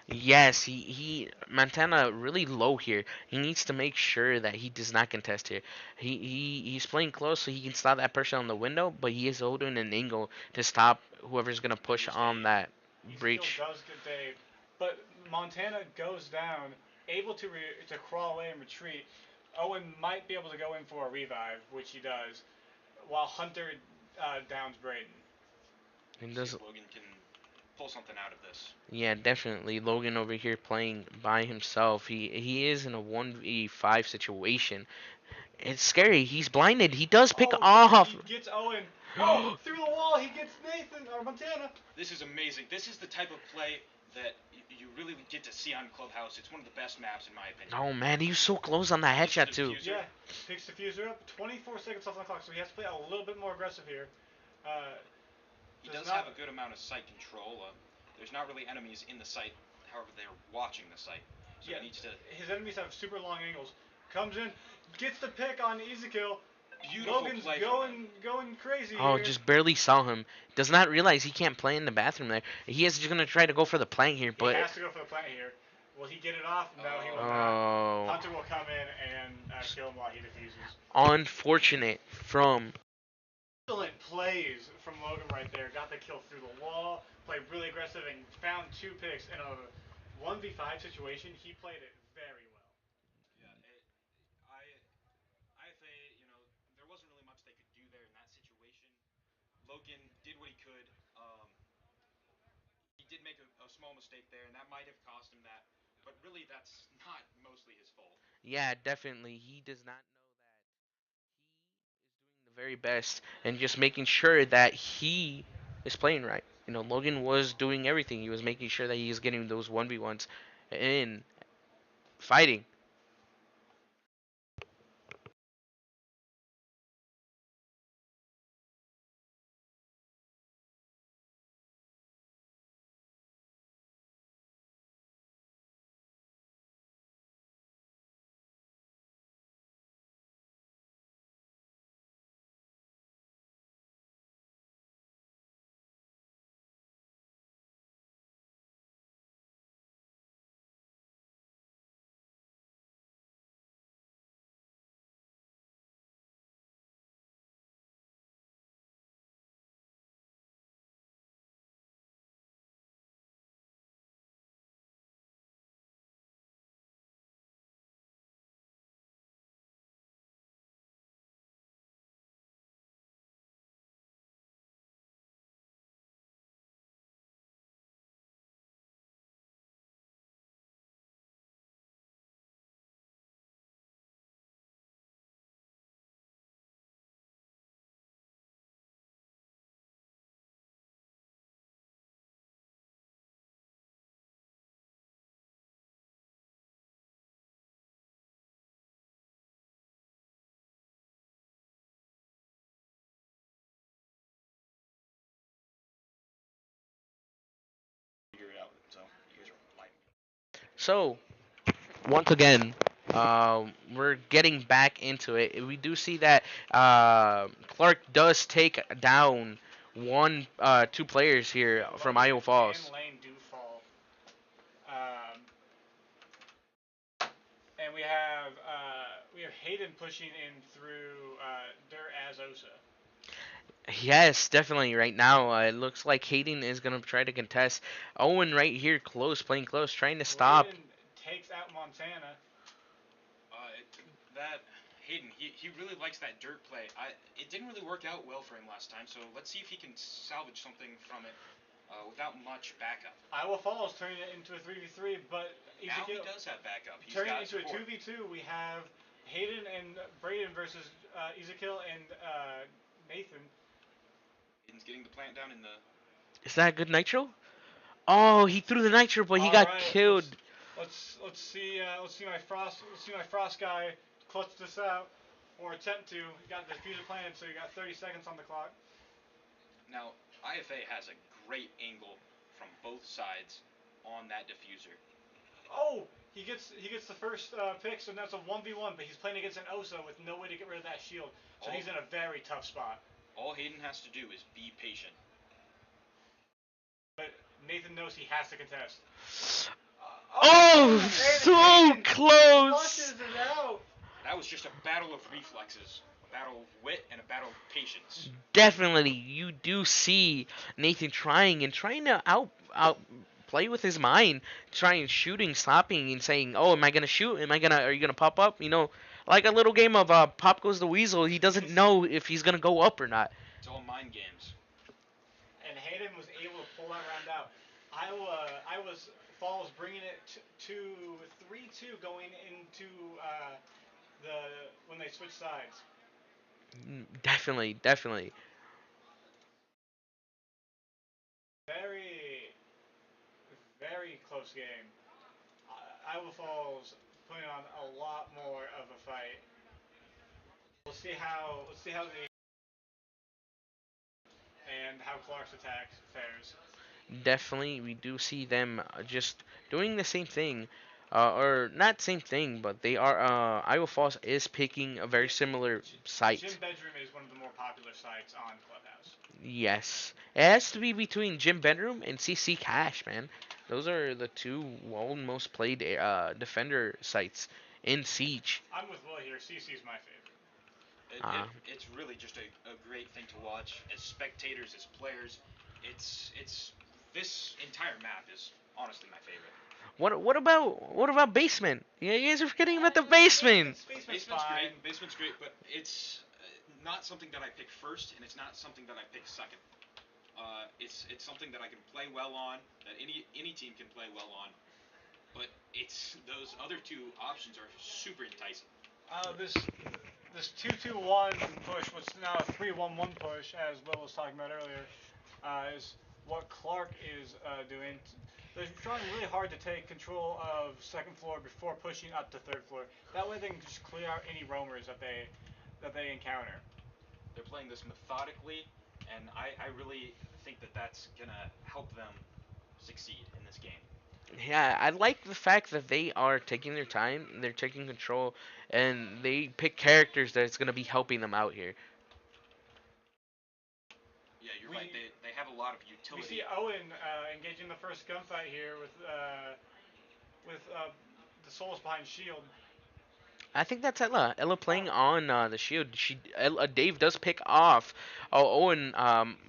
[SPEAKER 2] Yes, he Montana really low here. He needs to make sure that he does not contest here. He's playing close so he can stop that person on the window, but he is holding an angle to stop whoever's gonna push
[SPEAKER 3] Lose
[SPEAKER 2] on
[SPEAKER 3] Dave.
[SPEAKER 2] that
[SPEAKER 1] Ezekiel
[SPEAKER 2] breach.
[SPEAKER 1] does get Dave, but Montana goes down, able to crawl away and retreat. Owen might be able to go in for a revive, which he does, while Hunter downs Braden.
[SPEAKER 2] And
[SPEAKER 3] See
[SPEAKER 2] does
[SPEAKER 3] if Logan can pull something out of this.
[SPEAKER 2] Yeah, definitely. Logan over here playing by himself. He is in a 1v5 situation. It's scary. He's blinded. He does pick
[SPEAKER 1] Oh,
[SPEAKER 2] off.
[SPEAKER 1] he gets Owen. Oh, through the wall, he gets Nathan or Montana.
[SPEAKER 3] This is amazing. This is the type of play that you really get to see on Clubhouse. It's one of the best maps in my opinion.
[SPEAKER 2] Oh man, he was so close on that
[SPEAKER 3] Picks the
[SPEAKER 2] headshot too.
[SPEAKER 3] diffuser.
[SPEAKER 1] Yeah, picks the fuser up. 24 seconds left on the clock, so he has to play a little bit more aggressive here. Uh,
[SPEAKER 3] He
[SPEAKER 1] does
[SPEAKER 3] does
[SPEAKER 1] not.
[SPEAKER 3] have a good amount of site control. There's not really enemies in the site. However, they're watching the site, so
[SPEAKER 1] Yeah,
[SPEAKER 3] he needs to.
[SPEAKER 1] his enemies have super long angles. Comes in, gets the pick on Ezekiel.
[SPEAKER 3] Beautiful
[SPEAKER 1] Logan's
[SPEAKER 3] play from him.
[SPEAKER 1] going crazy
[SPEAKER 2] Oh,
[SPEAKER 1] here.
[SPEAKER 2] just barely saw him. Does not realize he can't play in the bathroom there. He is just gonna try to go for the plank here,
[SPEAKER 1] He
[SPEAKER 2] but
[SPEAKER 1] has to go for the plant here. Will he get it off? No, he will not.
[SPEAKER 2] oh,
[SPEAKER 1] Hunter will come in and kill him while he defuses.
[SPEAKER 2] unfortunate from.
[SPEAKER 1] Excellent plays from Logan right there. Got the kill through the wall. Played really aggressive and found two picks in a 1v5 situation. He played it very well.
[SPEAKER 3] Yeah, IFA, there wasn't really much they could do there in that situation. Logan did what he could. He did make a small mistake there, and that might have cost him that. But really, that's not mostly his fault.
[SPEAKER 2] Yeah, definitely. He does not know that he is doing the very best and just making sure that he is playing right. Logan was doing everything. He was making sure that he is getting those 1v1s in fighting. So once again, we're getting back into it. We do see that Clark does take down two players here from
[SPEAKER 1] Logan
[SPEAKER 2] Iowa
[SPEAKER 1] and
[SPEAKER 2] Falls.
[SPEAKER 1] Lane do fall. Um, and we have Hayden pushing in through Dur as Osa.
[SPEAKER 2] Yes, definitely. Right now, it looks like Hayden is gonna try to contest. Owen right here, close, playing close, trying to stop.
[SPEAKER 1] Braden takes out Montana.
[SPEAKER 3] It, that Hayden, he really likes that dirt play. It didn't really work out well for him last time, so let's see if he can salvage something from it without much backup.
[SPEAKER 1] Iowa Falls turning it into a 3v3, but
[SPEAKER 3] Now he
[SPEAKER 1] Ezekiel
[SPEAKER 3] does have backup. He's
[SPEAKER 1] turning
[SPEAKER 3] got
[SPEAKER 1] it into a
[SPEAKER 3] support.
[SPEAKER 1] 2v2. We have Hayden and Braden versus Ezekiel and Nathan.
[SPEAKER 3] Hayden's getting the plant down in the.
[SPEAKER 2] Is that a good nitro? Oh, he threw the nitro, but he
[SPEAKER 1] All
[SPEAKER 2] got
[SPEAKER 1] right,
[SPEAKER 2] killed.
[SPEAKER 1] let's see my frost guy clutch this out or attempt to. He got the diffuser planted, so you got 30 seconds on the clock.
[SPEAKER 3] Now IFA has a great angle from both sides on that diffuser.
[SPEAKER 1] Oh, he gets the first pick, so that's a 1v1. But he's playing against an Osa with no way to get rid of that shield, so
[SPEAKER 3] All,
[SPEAKER 1] he's in a very tough spot.
[SPEAKER 3] all Hayden has to do is be patient.
[SPEAKER 1] But Nathan knows he has to contest.
[SPEAKER 2] Oh,
[SPEAKER 1] And
[SPEAKER 2] so
[SPEAKER 1] Hayden
[SPEAKER 2] close.
[SPEAKER 1] flushes it out.
[SPEAKER 3] That was just a battle of reflexes, a battle of wit, and a battle of patience.
[SPEAKER 2] Definitely, you do see Nathan trying to out play with his mind, trying shooting, stopping, and saying, "Oh, am I gonna shoot? Are you gonna pop up?" Like a little game of Pop Goes the Weasel. He doesn't know if he's gonna go up or not.
[SPEAKER 3] It's all mind games.
[SPEAKER 1] And Hayden was able to pull that round out. Iowa's Falls bringing it to 3-2 going into the when they switch sides.
[SPEAKER 2] Definitely, definitely.
[SPEAKER 1] Very, very close game. Iowa Falls putting on a lot more of a fight. Let's see how the and how Clark's attack fares.
[SPEAKER 2] Definitely, we do see them just doing the same thing, or not same thing, but they are. Iowa Falls is picking a very similar
[SPEAKER 1] Gym
[SPEAKER 2] site.
[SPEAKER 1] Bedroom is one of the more popular sites on Clubhouse.
[SPEAKER 2] Yes, it has to be between Gym Bedroom and CC Cash, man. Those are the two most played defender sites in Siege.
[SPEAKER 1] I'm with Will here. CC's my favorite.
[SPEAKER 3] It's really just a great thing to watch as spectators, as players. It's this entire map is honestly my favorite.
[SPEAKER 2] What about basement? Yeah, you guys are forgetting about the basement.
[SPEAKER 1] Basement's fine.
[SPEAKER 3] Basement's great, but it's not something that I pick first, and it's not something that I pick second. It's something that I can play well on, that any team can play well on. But it's those other two options are super enticing.
[SPEAKER 1] This 2-2-1 push, what's now a 3-1-1 push, as Will was talking about earlier, is what Clark is doing. They're trying really hard to take control of second floor before pushing up to third floor. That way they can just clear out any roamers that they encounter.
[SPEAKER 3] They're playing this methodically, and I really think that that's gonna help them succeed in this game.
[SPEAKER 2] Yeah, I like the fact that they are taking their time, they're taking control, and they pick characters that's gonna be helping them out here.
[SPEAKER 3] Yeah, you're right. They have a lot of
[SPEAKER 1] We
[SPEAKER 3] utility.
[SPEAKER 1] see Owen engaging the first gunfight here with the souls behind shield.
[SPEAKER 2] I think that's Ella. Ella playing on the shield. Dave does pick off. Oh, Owen,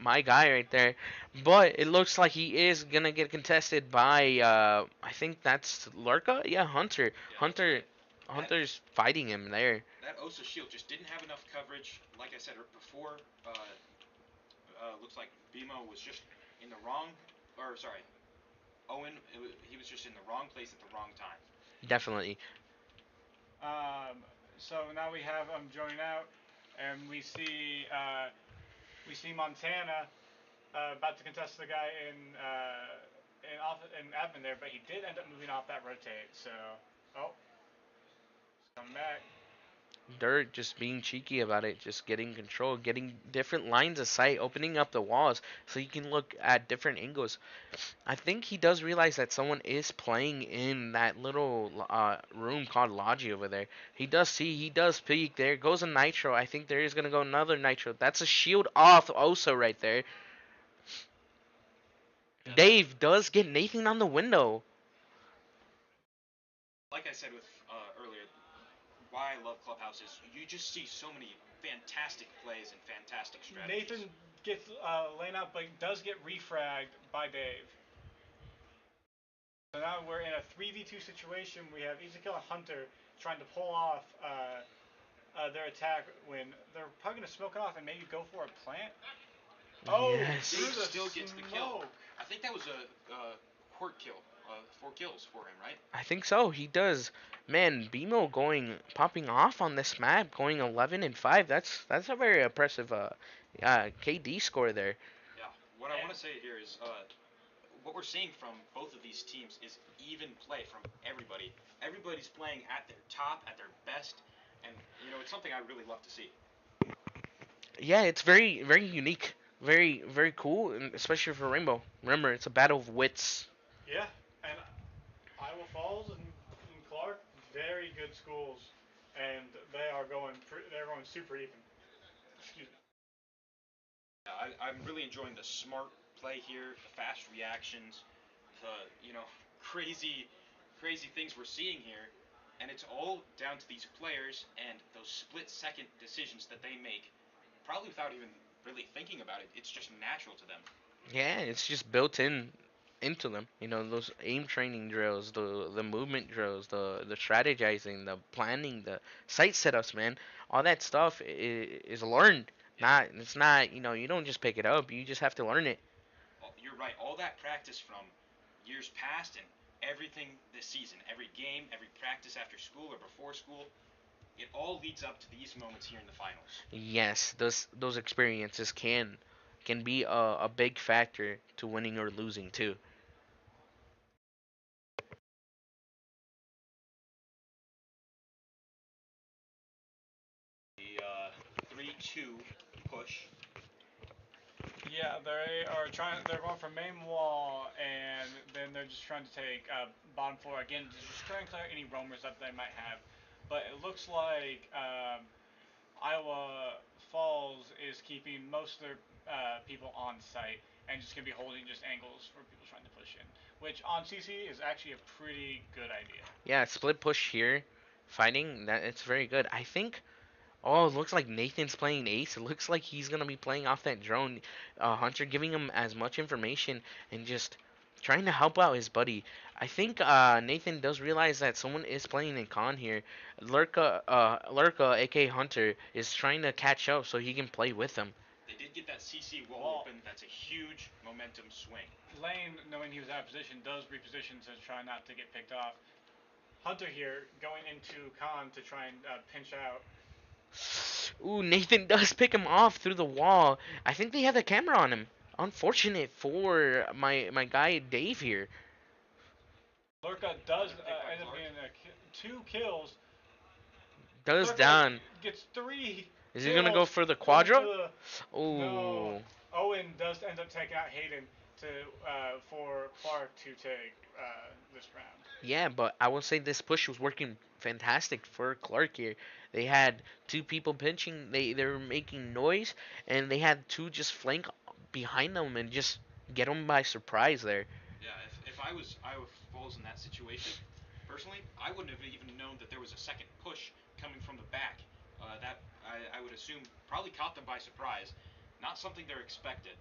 [SPEAKER 2] my guy right there, but it looks like he is gonna get contested by. I think that's Lurka. Yeah, Hunter.
[SPEAKER 3] Yeah, that's
[SPEAKER 2] Hunter.
[SPEAKER 3] right. That
[SPEAKER 2] Hunter's fighting him there.
[SPEAKER 3] that Osa shield just didn't have enough coverage. Like I said before, looks like BMO was just in the wrong, or sorry, Owen. He was just in the wrong place at the wrong time.
[SPEAKER 2] Definitely.
[SPEAKER 1] So now we have joining out, and we see Montana about to contest the guy in admin there, but he did end up moving off that rotate. So, oh, come back.
[SPEAKER 2] Dirt just being cheeky about it, just getting control, getting different lines of sight, opening up the walls so you can look at different angles. I think he does realize that someone is playing in that little room called Logi over there. He does see, he does peek. There goes a Nitro. I think there is going to go another Nitro. That's a shield off Oso right there.
[SPEAKER 3] Yeah,
[SPEAKER 2] Dave does get Nathan on the window.
[SPEAKER 3] like I said with earlier, why I love Clubhouse is you just see so many fantastic plays and fantastic strategies.
[SPEAKER 1] Nathan gets lane out, but does get refragged by Dave. So now we're in a 3v2 situation. We have Ezekiel and Hunter trying to pull off their attack when they're probably going to smoke it off and maybe go for a plant. Oh,
[SPEAKER 2] Yes.
[SPEAKER 1] through
[SPEAKER 3] Dave
[SPEAKER 1] the
[SPEAKER 3] still gets the kill.
[SPEAKER 1] smoke.
[SPEAKER 3] I think that was a court kill, 4 kills for him, right?
[SPEAKER 2] I think so. He does. Man, BMO going popping off on this map, going 11 and 5. That's a very impressive KD score there.
[SPEAKER 3] Yeah. What I want to say here is what we're seeing from both of these teams is even play from everybody. Everybody's playing at their top, at their best, and it's something I really love to see.
[SPEAKER 2] Yeah, it's very unique, very cool, and especially for Rainbow. Remember, it's a battle of wits.
[SPEAKER 1] Yeah, and Iowa Falls and Clark, very good schools, and they're going super even. Excuse me.
[SPEAKER 3] Yeah, I'm really enjoying the smart play here, the fast reactions, the crazy, crazy things we're seeing here, and it's all down to these players and those split-second decisions that they make, probably without even really thinking about it. It's just natural to them.
[SPEAKER 2] Yeah, it's just built in into them. You know, those aim training drills, the movement drills, the strategizing, the planning, the site setups, man. All that stuff is learned.
[SPEAKER 3] Yeah,
[SPEAKER 2] Not it's not, you don't just pick it up. You just have to learn it.
[SPEAKER 3] you're right. All that practice from years past and everything this season, every game, every practice after school or before school, it all leads up to these moments here in the finals.
[SPEAKER 2] Yes, those experiences can be a big factor to winning or losing too.
[SPEAKER 3] The 3-2 push.
[SPEAKER 1] Yeah, they are trying. They're going for main wall, and then they're just trying to take bottom floor again, to just try and clear any roamers that they might have. But it looks like Iowa Falls is keeping most of their people on site and just gonna be holding just angles for people trying to push in, which on CC is actually a pretty good idea.
[SPEAKER 2] Yeah, split push here, fighting that it's very good. I think. Oh, it looks like Nathan's playing Ace. It looks like he's gonna be playing off that drone. Hunter giving him as much information and just trying to help out his buddy. I think Nathan does realize that someone is playing in con here. Lurka, aka Hunter, is trying to catch up so he can play with them.
[SPEAKER 3] They did get that CC wall
[SPEAKER 1] Well,
[SPEAKER 3] open. That's a huge momentum swing.
[SPEAKER 1] Lane, knowing he was out of position, does reposition to try not to get picked off. Hunter here going into con to try and pinch out.
[SPEAKER 2] Ooh, Nathan does pick him off through the wall. I think they have the camera on him. Unfortunate for my guy Dave here.
[SPEAKER 1] Lurka does
[SPEAKER 3] Another pick by
[SPEAKER 1] end up
[SPEAKER 3] Clark.
[SPEAKER 1] getting 2 kills.
[SPEAKER 2] Does
[SPEAKER 1] Lurka
[SPEAKER 2] down.
[SPEAKER 1] gets 3
[SPEAKER 2] Is he gonna go
[SPEAKER 1] kills.
[SPEAKER 2] for the
[SPEAKER 1] Going for
[SPEAKER 2] quadra?
[SPEAKER 1] the no.
[SPEAKER 2] Ooh.
[SPEAKER 1] Owen does end up taking out Hayden to for Clark to take this round.
[SPEAKER 2] Yeah, but I will say this push was working fantastic for Clark here. They had two people pinching, they were making noise, and they had two just flank behind them and just get them by surprise there.
[SPEAKER 3] Yeah, if I was Iowa Falls in that situation, personally, I wouldn't have even known that there was a second push coming from the back. That I would assume probably caught them by surprise. Not something they're expected.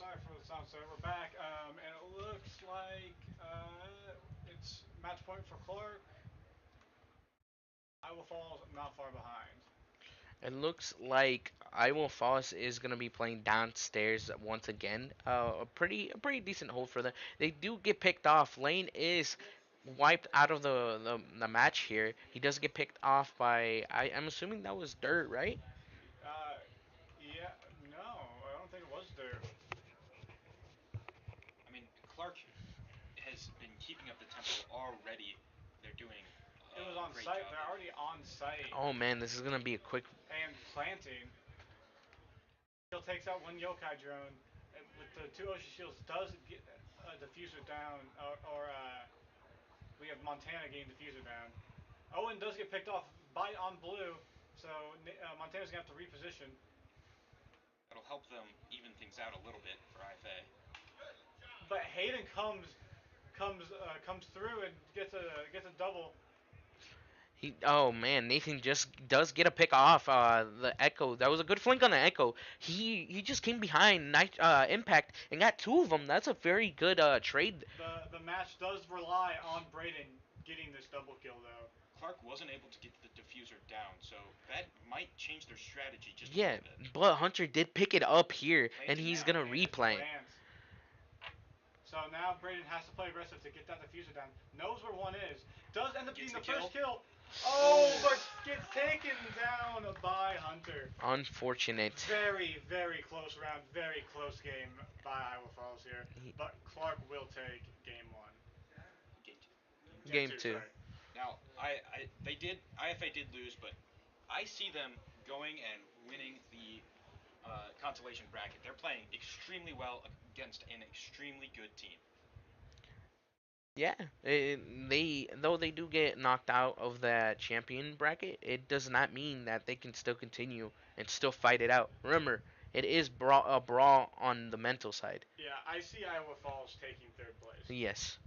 [SPEAKER 1] sorry for the sound. So we're back, and it looks like it's match point for Clark. Iowa Falls not far behind.
[SPEAKER 2] It looks like Iowa Falls is gonna be playing downstairs once again. A pretty decent hold for them. They do get picked off. Lane is wiped out of the match here. He does get picked off by I'm assuming that was Dirt, right?
[SPEAKER 1] Uh, yeah, no, I don't think it was there.
[SPEAKER 3] I mean, Clark has been keeping up the tempo already. They're doing
[SPEAKER 1] It was
[SPEAKER 3] a
[SPEAKER 1] on
[SPEAKER 3] great
[SPEAKER 1] site.
[SPEAKER 3] job
[SPEAKER 1] They're
[SPEAKER 3] of.
[SPEAKER 1] already on site
[SPEAKER 2] Oh man, this is gonna be a quick.
[SPEAKER 1] and planting. Still takes out one yokai drone with the two ocean shields. Does get a diffuser down, or we have Montana getting diffuser down. Owen does get picked off by on blue, so Montana's gonna have to reposition.
[SPEAKER 3] That'll help them even things out a little bit for IFA.
[SPEAKER 1] But Hayden comes through and gets a double.
[SPEAKER 2] Oh man, Nathan just does get a pick off the Echo. That was a good flank on the Echo. He just came behind Impact and got two of them. That's a very good trade.
[SPEAKER 1] The match does rely on Braden getting this double kill though.
[SPEAKER 3] Clark wasn't able to get the diffuser down, so that might change their strategy just a
[SPEAKER 2] Yeah,
[SPEAKER 3] little bit.
[SPEAKER 2] but Hunter did pick it up here, and
[SPEAKER 3] Planting
[SPEAKER 2] he's
[SPEAKER 3] now.
[SPEAKER 2] gonna
[SPEAKER 1] And it's
[SPEAKER 2] replant.
[SPEAKER 1] plants. So now Braden has to play aggressive to get that diffuser down. Knows where one is. Does end up
[SPEAKER 3] Gets
[SPEAKER 1] getting the
[SPEAKER 3] the
[SPEAKER 1] first
[SPEAKER 3] kill.
[SPEAKER 1] kill. Oh, but gets taken down by Hunter.
[SPEAKER 2] Unfortunate.
[SPEAKER 1] Very, very close round. Very close game by Iowa Falls here. But Clark will take game one.
[SPEAKER 3] Game two.
[SPEAKER 1] Game
[SPEAKER 2] Game
[SPEAKER 1] two,
[SPEAKER 2] two.
[SPEAKER 1] sorry.
[SPEAKER 3] Now, they did IFA did lose, but I see them going and winning the consolation bracket. They're playing extremely well against an extremely good team.
[SPEAKER 2] Yeah, they though they do get knocked out of that champion bracket, it does not mean that they can still continue and still fight it out. Remember, it is a brawl on the mental side.
[SPEAKER 1] Yeah, I see Iowa Falls taking third place.
[SPEAKER 2] Yes.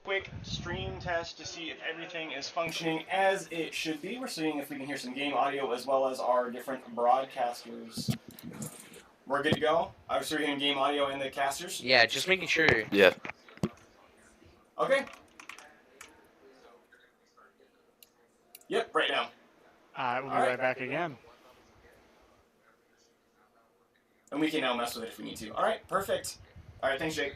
[SPEAKER 4] quick stream test to see if everything is functioning as it should be. We're seeing if we can hear some game audio as well as our different broadcasters. We're good to go. I was hearing game audio in the casters.
[SPEAKER 2] Yeah, just making sure.
[SPEAKER 5] Yeah.
[SPEAKER 4] Okay. Yep, right now.
[SPEAKER 1] We'll be right back again.
[SPEAKER 4] And we can now mess with it if we need to. All right, perfect. All right, thanks, Jake.